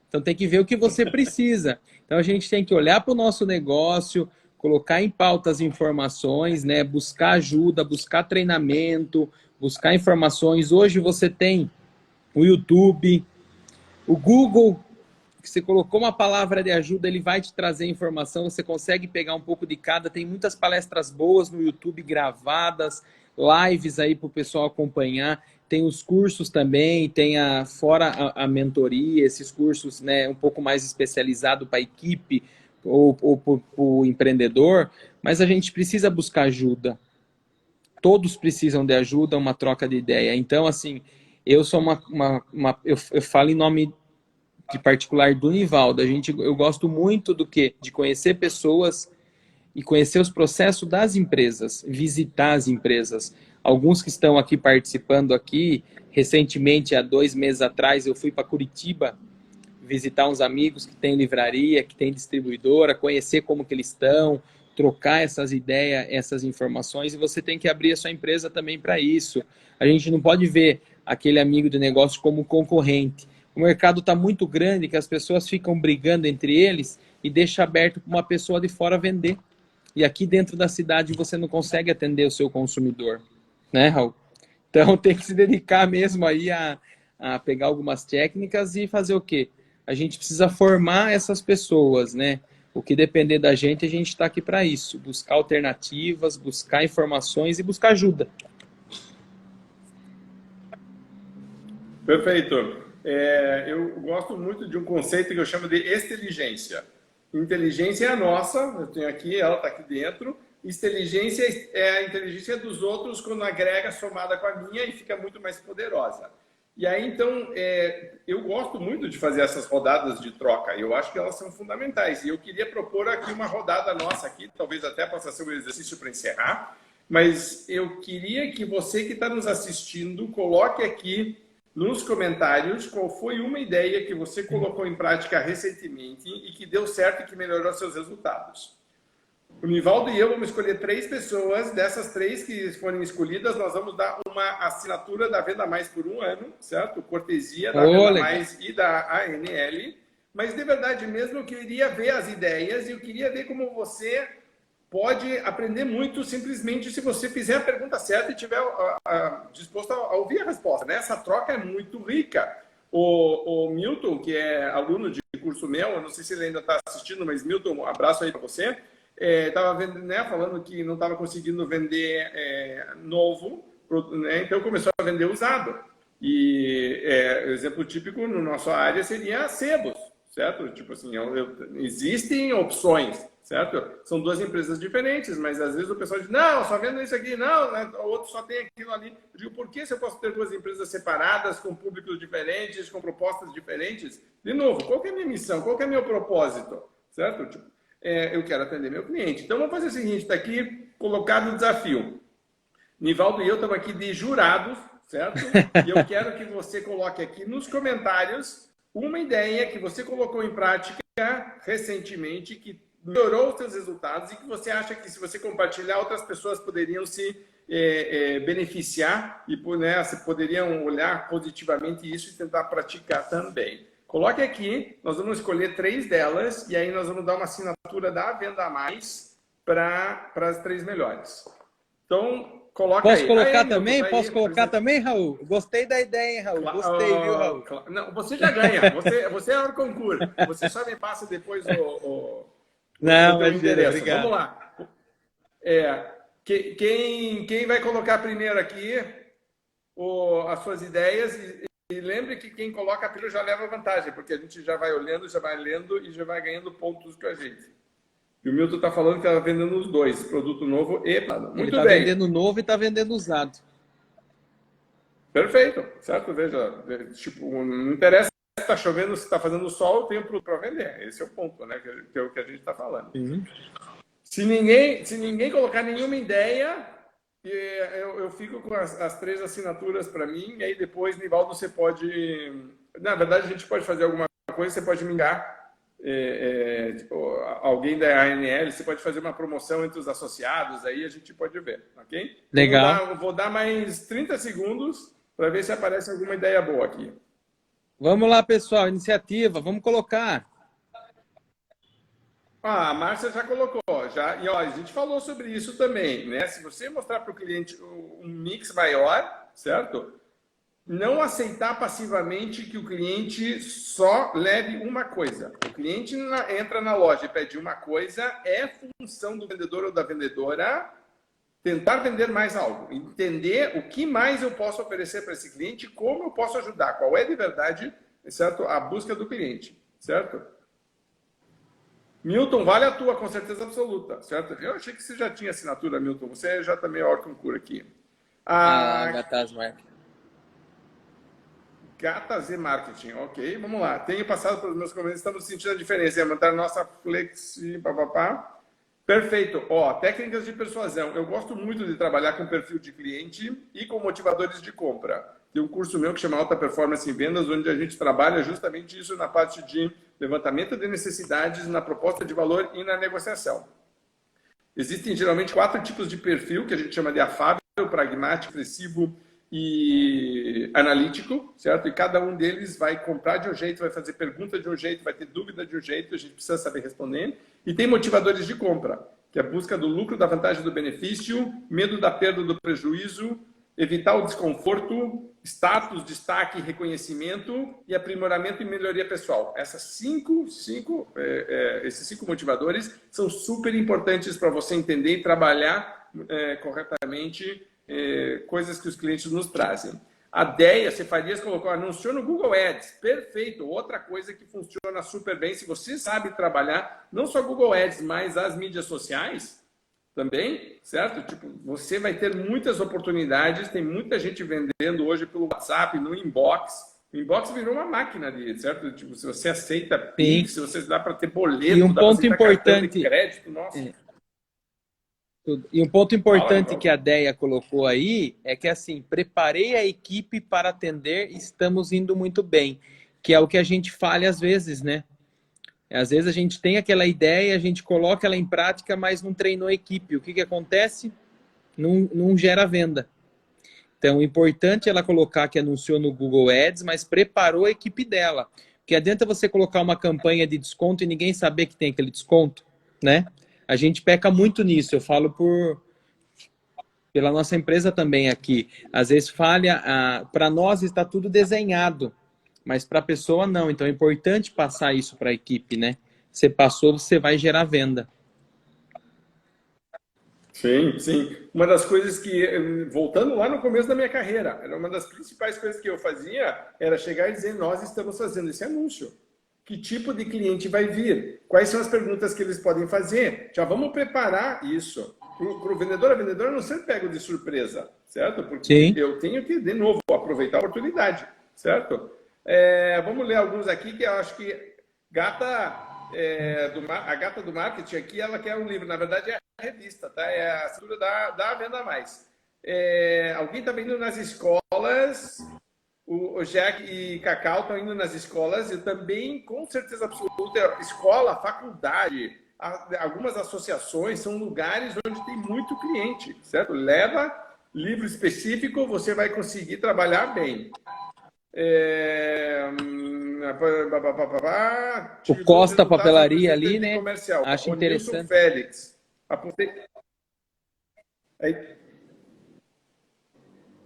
Então tem que ver o que você precisa. Então a gente tem que olhar para o nosso negócio, colocar em pauta as informações, né? Buscar ajuda, buscar treinamento, buscar informações. Hoje você tem o YouTube, o Google, que você colocou uma palavra de ajuda, ele vai te trazer informação, você consegue pegar um pouco de cada. Tem muitas palestras boas no YouTube gravadas, lives aí para o pessoal acompanhar. Tem os cursos também, tem fora a mentoria, esses cursos, né, um pouco mais especializado para a equipe ou para o empreendedor, mas a gente precisa buscar ajuda. Todos precisam de ajuda, uma troca de ideia. Então, assim, eu sou eu falo em nome de particular do Nivaldo. Eu gosto muito do quê? De conhecer pessoas e conhecer os processos das empresas, visitar as empresas. Alguns que estão aqui participando aqui, recentemente, há 2 meses atrás, eu fui para Curitiba visitar uns amigos que têm livraria, que têm distribuidora, conhecer como que eles estão, trocar essas ideias, essas informações, e você tem que abrir a sua empresa também para isso. A gente não pode ver aquele amigo de negócio como concorrente. O mercado está muito grande que as pessoas ficam brigando entre eles e deixa aberto para uma pessoa de fora vender. E aqui dentro da cidade você não consegue atender o seu consumidor, né, Raul? Então tem que se dedicar mesmo aí a pegar algumas técnicas e fazer o quê? A gente precisa formar essas pessoas, né? O que depender da gente, a gente está aqui para isso. Buscar alternativas, buscar informações e buscar ajuda.
Perfeito. Eu gosto muito de um conceito que eu chamo de exteligência. Inteligência é a nossa, eu tenho aqui, ela está aqui dentro. Inteligência é a inteligência dos outros quando agrega somada com a minha e fica muito mais poderosa. E aí, então, eu gosto muito de fazer essas rodadas de troca. Eu acho que elas são fundamentais. E eu queria propor aqui uma rodada nossa aqui, talvez até possa ser um exercício para encerrar, mas eu queria que você que está nos assistindo coloque aqui nos comentários qual foi uma ideia que você colocou em prática recentemente e que deu certo e que melhorou seus resultados. O Nivaldo e eu vamos escolher 3 pessoas. Dessas 3 que forem escolhidas, nós vamos dar uma assinatura da Venda Mais por 1 ano, certo? Cortesia da Venda Mais e da ANL. Mas, de verdade mesmo, eu queria ver as ideias e eu queria ver como você pode aprender muito simplesmente se você fizer a pergunta certa e estiver disposto a ouvir a resposta, né? Essa troca é muito rica. O Milton, que é aluno de curso meu, eu não sei se ele ainda está assistindo, mas Milton, um abraço aí para você. Estava né, falando que não estava conseguindo vender novo, né, então começou a vender usado. E exemplo típico no nossa área seria sebos, certo? Tipo assim, existem opções, certo? São duas empresas diferentes, mas às vezes o pessoal diz, não, só vendo isso aqui, não, né? O outro só tem aquilo ali. Eu digo, por que se eu posso ter duas empresas separadas, com públicos diferentes, com propostas diferentes? De novo, qual que é a minha missão? Qual que é o meu propósito? Certo? Tipo, eu quero atender meu cliente. Então, vamos fazer o seguinte, está aqui colocado o desafio. Nivaldo e eu estamos aqui de jurados, certo? E eu quero que você coloque aqui nos comentários uma ideia que você colocou em prática recentemente, que melhorou os seus resultados e que você acha que, se você compartilhar, outras pessoas poderiam se beneficiar e, né, poderiam olhar positivamente isso e tentar praticar também. Coloque aqui, nós vamos escolher 3 delas e aí nós vamos dar uma assinatura da Venda a Mais para as 3 melhores. Então, coloca
Posso
aí.
colocar
Aí,
também?
Milton,
Posso colocar também, Raul? Gostei da ideia, hein, Raul? Gostei, viu, Raul?
Não, você já ganha. Você é o concurso. Você só me passa depois
Não,
o teu endereço.
obrigado.
Vamos lá. Quem vai colocar primeiro aqui as suas ideias? E lembre que quem coloca primeiro já leva vantagem, porque a gente já vai olhando, já vai lendo e já vai ganhando pontos com a gente. E o Milton está falando que está vendendo os dois, produto novo e plano. Muito
Ele tá
bem.
vendendo novo e está vendendo usado.
Perfeito, certo? Veja, tipo, não interessa se está chovendo, se está fazendo sol, eu tenho produto para vender. Esse é o ponto, né? Que é o que a gente está falando.
Uhum.
Se ninguém colocar nenhuma ideia, eu fico com as 3 assinaturas para mim, e aí depois, Nivaldo, você pode... Na verdade, a gente pode fazer alguma coisa, você pode me ligar. Tipo, alguém da ANL, você pode fazer uma promoção entre os associados, aí a gente pode ver, ok?
Legal.
Vou dar mais 30 segundos para ver se aparece alguma ideia boa aqui.
Vamos lá, pessoal, iniciativa, vamos colocar.
A Márcia já colocou, e ó, a gente falou sobre isso também, né? Se você mostrar para o cliente um mix maior, certo? Não aceitar passivamente que o cliente só leve uma coisa. O cliente entra na loja e pede uma coisa, é função do vendedor ou da vendedora tentar vender mais algo. Entender o que mais eu posso oferecer para esse cliente, como eu posso ajudar, qual é de verdade, certo? A busca do cliente, certo? Milton, vale a tua, com certeza absoluta, certo? Eu achei que você já tinha assinatura, Milton. Você já também é órgão aqui.
Gataz Marketing.
Gata Z Marketing, ok, vamos lá. Tenho passado pelos meus comentários, estamos sentindo a diferença em aumentar nossa flexi, papapá. Perfeito. Ó, técnicas de persuasão. Eu gosto muito de trabalhar com perfil de cliente e com motivadores de compra. Tem um curso meu que chama Alta Performance em Vendas, onde a gente trabalha justamente isso na parte de levantamento de necessidades, na proposta de valor e na negociação. Existem geralmente 4 tipos de perfil, que a gente chama de afável, pragmático, expressivo e analítico, certo? E cada um deles vai comprar de um jeito, vai fazer pergunta de um jeito, vai ter dúvida de um jeito, a gente precisa saber responder. E tem motivadores de compra, que é a busca do lucro, da vantagem, do benefício, medo da perda, do prejuízo, evitar o desconforto, status, destaque, reconhecimento e aprimoramento e melhoria pessoal. Esses 5 motivadores são super importantes para você entender e trabalhar corretamente coisas que os clientes nos trazem. A Deia Cefarias colocou, anunciou no Google Ads. Perfeito. Outra coisa que funciona super bem, se você sabe trabalhar, não só Google Ads, mas as mídias sociais também, certo? Tipo, você vai ter muitas oportunidades, tem muita gente vendendo hoje pelo WhatsApp, no inbox. O inbox virou uma máquina de, certo? Tipo, se você aceita Pix, se você dá para ter boleto,
e um ponto importante,
de crédito, nossa.
E um ponto importante que a Deia colocou aí é que, assim, preparei a equipe para atender, estamos indo muito bem, que é o que a gente falha às vezes, né? Às vezes a gente tem aquela ideia, a gente coloca ela em prática, mas não treinou a equipe. O que acontece? Não gera venda. Então, o importante é ela colocar que anunciou no Google Ads, mas preparou a equipe dela. Porque adianta você colocar uma campanha de desconto e ninguém saber que tem aquele desconto, né? A gente peca muito nisso, eu falo pela nossa empresa também aqui. Às vezes falha, para nós está tudo desenhado, mas para a pessoa não. Então é importante passar isso para a equipe, né? Você passou, você vai gerar venda.
Sim, sim. Uma das coisas que, voltando lá no começo da minha carreira, era uma das principais coisas que eu fazia, era chegar e dizer, nós estamos fazendo esse anúncio. que tipo de cliente vai vir, quais são as perguntas que eles podem fazer. Já vamos preparar isso. Para o vendedor, a vendedora não ser pego de surpresa, certo? Porque
Sim.
eu tenho que, de novo, aproveitar a oportunidade, certo? Vamos ler alguns aqui que eu acho que a Gata do Marketing aqui, ela quer um livro. Na verdade, é a revista, tá? É a assinatura da Venda Mais. Alguém está indo nas escolas, o Jack e Cacau estão indo nas escolas, eu também, com certeza absoluta, escola, faculdade, algumas associações são lugares onde tem muito cliente, certo? Leva livro específico, você vai conseguir trabalhar bem.
O Costa Papelaria ali, né?
Comercial.
Acho
o
interessante.
Nilson Félix.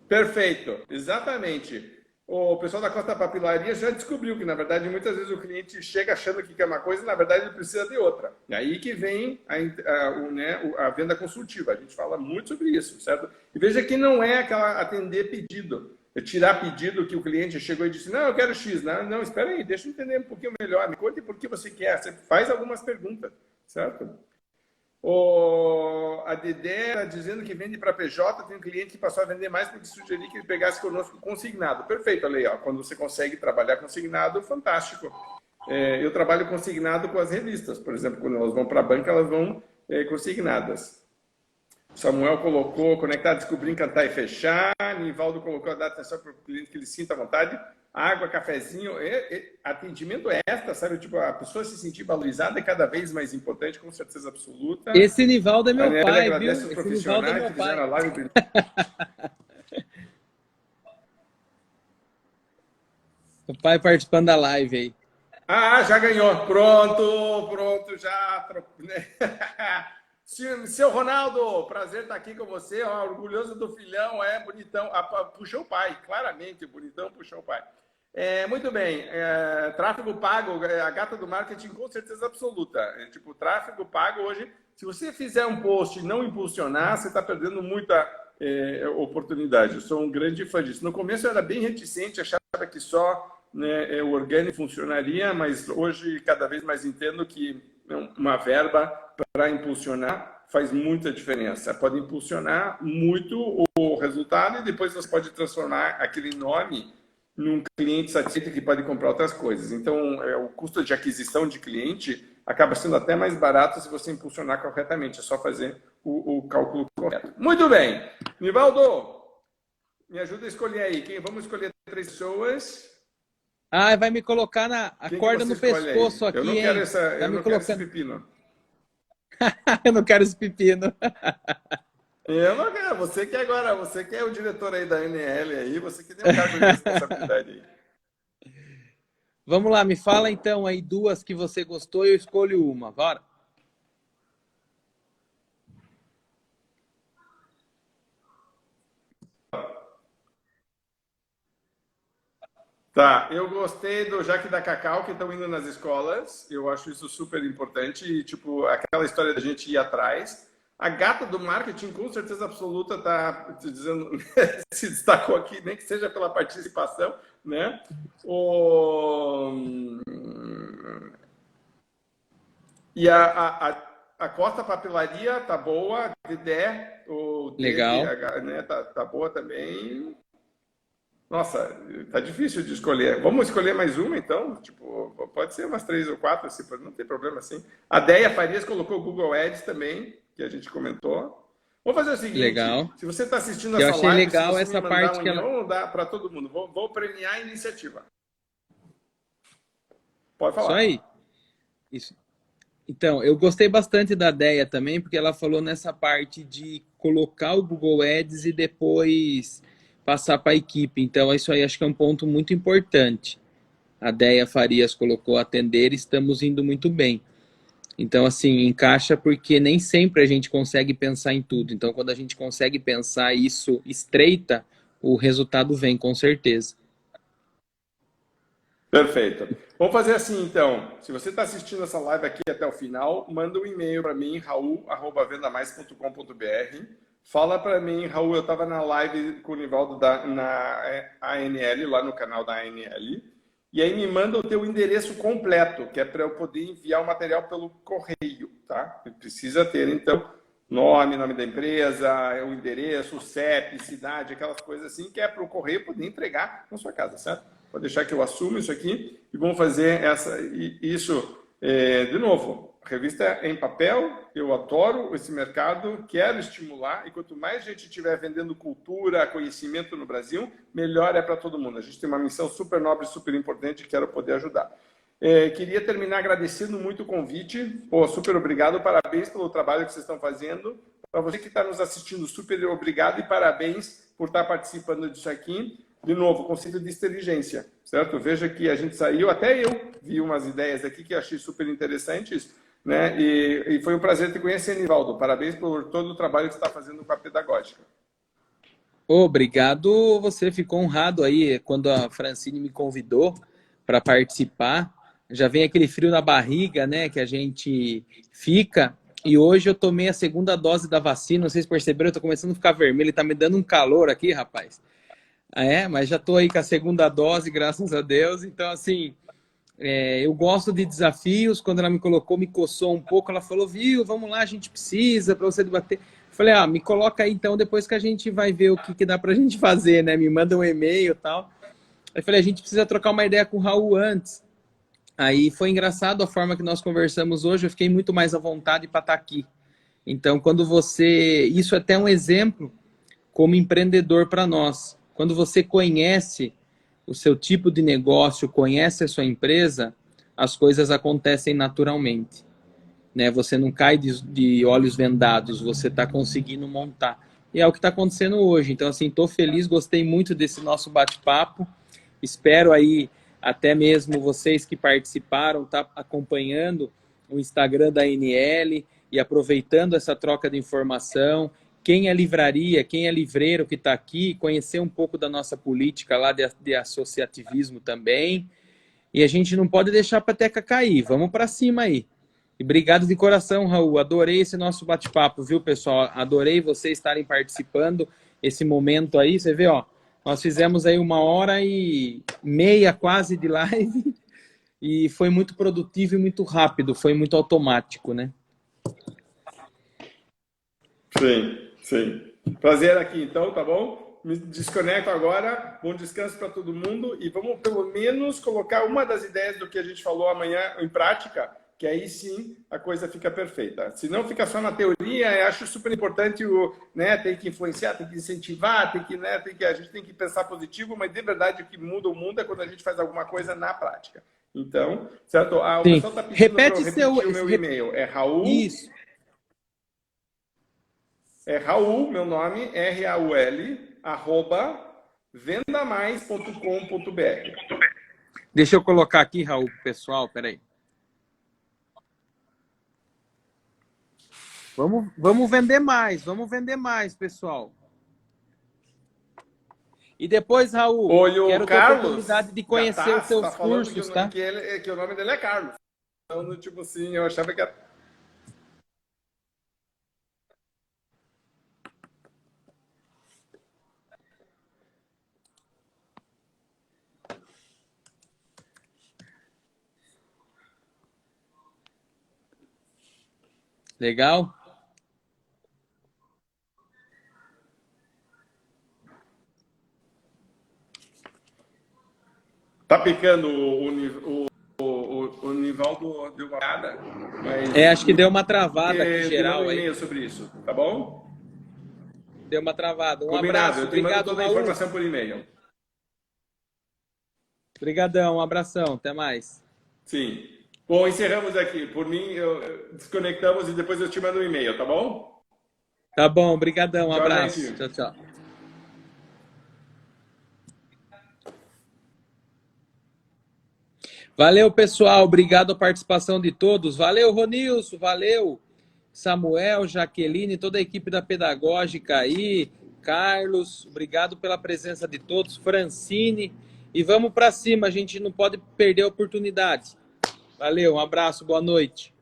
Perfeito, exatamente. O pessoal da Costa Papelaria já descobriu que, na verdade, muitas vezes o cliente chega achando que quer uma coisa e, na verdade, ele precisa de outra. E aí que vem a venda consultiva. A gente fala muito sobre isso, certo? E veja que não é aquela atender pedido. É tirar pedido que o cliente chegou e disse, não, eu quero X. Não, espera aí, deixa eu entender um pouquinho melhor. Me conte por que você quer. Você faz algumas perguntas, certo? A Dedé está dizendo que vende para PJ, tem um cliente que passou a vender mais porque sugeri que ele pegasse conosco consignado. Perfeito, olha aí, ó. Quando você consegue trabalhar consignado, fantástico. Eu trabalho consignado com as revistas, por exemplo, quando elas vão para a banca, elas vão consignadas. Samuel colocou conectar, descobrir, encantar e fechar. Nivaldo colocou a dar atenção para o cliente que ele sinta à vontade. Água, cafezinho, atendimento extra, sabe? Tipo, a pessoa se sentir valorizada é cada vez mais importante, com certeza absoluta.
Esse Nivaldo é meu pai, viu?
Agradece os profissionais que fizeram a live.
O pai participando da live aí.
Já ganhou. Pronto, já. Né? Seu Ronaldo, prazer estar aqui com você. Orgulhoso do filhão, bonitão. Puxou o pai, claramente, bonitão puxou o pai. Muito bem, tráfego pago, a Gata do Marketing com certeza absoluta. Tráfego pago hoje, se você fizer um post e não impulsionar, você está perdendo muita oportunidade. Eu sou um grande fã disso. No começo eu era bem reticente, achava que só o orgânico funcionaria, mas hoje cada vez mais entendo que uma verba para impulsionar faz muita diferença. Pode impulsionar muito o resultado e depois você pode transformar aquele nome num cliente satisfeito que pode comprar outras coisas. Então, o custo de aquisição de cliente acaba sendo até mais barato se você impulsionar corretamente. É só fazer o cálculo correto. Muito bem. Nivaldo, me ajuda a escolher aí. Vamos escolher 3 pessoas.
Vai me colocar a corda no pescoço aqui,
eu não quero
hein?
Quero esse pepino.
Eu não quero esse pepino.
Eu não quero. Você que é o diretor aí da NL aí, você que tem um cargo de responsabilidade aí.
Vamos lá, me fala então aí 2 que você gostou e eu escolho uma. Bora.
Tá, eu gostei do Jaque da Cacau, que estão indo nas escolas. Eu acho isso super importante. E, aquela história da gente ir atrás. A Gata do Marketing, com certeza absoluta, está dizendo, se destacou aqui, nem que seja pela participação, né? E a Costa Papelaria tá boa, a Dedé,
legal,
né, tá boa também. Nossa, tá difícil de escolher. Vamos escolher mais uma, então? Pode ser umas 3 ou 4, assim, não tem problema assim. A Deia Farias colocou o Google Ads também, que a gente comentou. Vamos fazer o seguinte,
legal.
Se você está assistindo
essa
live,
eu achei legal essa parte que ela...
Vamos dar para todo mundo. Vou premiar a iniciativa. Pode falar.
Isso aí. Isso. Então, eu gostei bastante da Deia também, porque ela falou nessa parte de colocar o Google Ads e depois passar para a equipe. Então, isso aí acho que é um ponto muito importante. A Deia Farias colocou atender, estamos indo muito bem. Então, assim, encaixa porque nem sempre a gente consegue pensar em tudo. Então, quando a gente consegue pensar isso estreita, o resultado vem, com certeza.
Perfeito. Vamos fazer assim, então. Se você está assistindo essa live aqui até o final, manda um e-mail para mim, raul@vendamais.com.br. Fala para mim, Raul, eu estava na live com o Nivaldo na ANL, lá no canal da ANL. e aí me manda o teu endereço completo, que é para eu poder enviar o material pelo correio, tá? Precisa ter, então, nome da empresa, o endereço, o CEP, cidade, aquelas coisas assim, que é para o correio poder entregar na sua casa, certo? Pode deixar que eu assumo isso aqui e vamos fazer isso de novo. A revista é em papel, eu adoro esse mercado, quero estimular, e quanto mais gente estiver vendendo cultura, conhecimento no Brasil, melhor é para todo mundo. A gente tem uma missão super nobre, super importante, e quero poder ajudar. Queria terminar agradecendo muito o convite. Pô, super obrigado, parabéns pelo trabalho que vocês estão fazendo. Para você que está nos assistindo, super obrigado e parabéns por estar participando disso aqui. De novo, conceito de inteligência, certo? Veja que a gente saiu, até eu vi umas ideias aqui que achei super interessantes, né? E foi um prazer te conhecer, Nivaldo. Parabéns por todo o trabalho que você está fazendo com a pedagógica.
Obrigado, você ficou honrado aí quando a Francine me convidou para participar. Já vem aquele frio na barriga, né, que a gente fica. E hoje eu tomei a segunda dose da vacina, não sei se perceberam, eu tô começando a ficar vermelho, tá me dando um calor aqui, rapaz. Mas já tô aí com a segunda dose, graças a Deus. Então, assim, eu gosto de desafios. Quando ela me colocou, me coçou um pouco, ela falou, viu, vamos lá, a gente precisa para você debater. Eu falei, me coloca aí então, depois que a gente vai ver o que dá pra gente fazer, né? Me manda um e-mail e tal. Aí eu falei, a gente precisa trocar uma ideia com o Raul antes. Aí foi engraçado a forma que nós conversamos hoje, eu fiquei muito mais à vontade para estar aqui. Então, quando você... Isso é até um exemplo como empreendedor para nós. Quando você conhece o seu tipo de negócio, conhece a sua empresa, as coisas acontecem naturalmente. Né? Você não cai de olhos vendados, você está conseguindo montar. E é o que está acontecendo hoje. Então, assim, estou feliz, gostei muito desse nosso bate-papo. Espero aí, até mesmo vocês que participaram, tá acompanhando o Instagram da ANL e aproveitando essa troca de informação. Quem é livraria, quem é livreiro que está aqui, conhecer um pouco da nossa política lá de associativismo também. E a gente não pode deixar a peteca cair. Vamos para cima aí. E obrigado de coração, Raul. Adorei esse nosso bate-papo, viu, pessoal? Adorei vocês estarem participando esse momento aí. Você vê, ó, nós fizemos aí 1h30 quase de live e foi muito produtivo e muito rápido, foi muito automático, né?
Sim. Prazer aqui, então, tá bom? Me desconecto agora. Bom descanso para todo mundo e vamos pelo menos colocar uma das ideias do que a gente falou amanhã em prática, que aí sim a coisa fica perfeita. Se não fica só na teoria, eu acho super importante tem que influenciar, tem que incentivar, a gente tem que pensar positivo, mas de verdade o que muda o mundo é quando a gente faz alguma coisa na prática. Então, certo? O pessoal está pedindo para eu repetir o meu e-mail. É Raul.
Isso.
É Raul, meu nome, RAUL, @vendamais.com.br.
Deixa eu colocar aqui, Raul, pessoal, peraí. Vamos vender mais, pessoal. E depois, Raul, quero ter a oportunidade de conhecer os seus cursos, tá?
Que o nome dele é Carlos. Então, tipo assim, eu achava que era...
Legal?
Tá picando o Nivaldo deu uma parada, mas...
Acho que deu uma travada aqui geral aí.
E-mail sobre isso, tá bom?
Deu uma travada.
Combinado,
abraço.
eu te mando
Obrigado,
toda a
Raul.
informação por e-mail.
Obrigadão, um abração, até mais.
Sim. Bom, encerramos aqui. Por mim, desconectamos e depois eu te mando um e-mail, tá bom?
Tá bom, obrigadão, um abraço.
Gente.
Tchau, tchau. Valeu, pessoal. Obrigado a participação de todos. Valeu, Ronilson. Valeu, Samuel, Jaqueline, toda a equipe da Pedagógica aí. Carlos, obrigado pela presença de todos. Francine. E vamos para cima, a gente não pode perder a oportunidade. Valeu, um abraço, boa noite.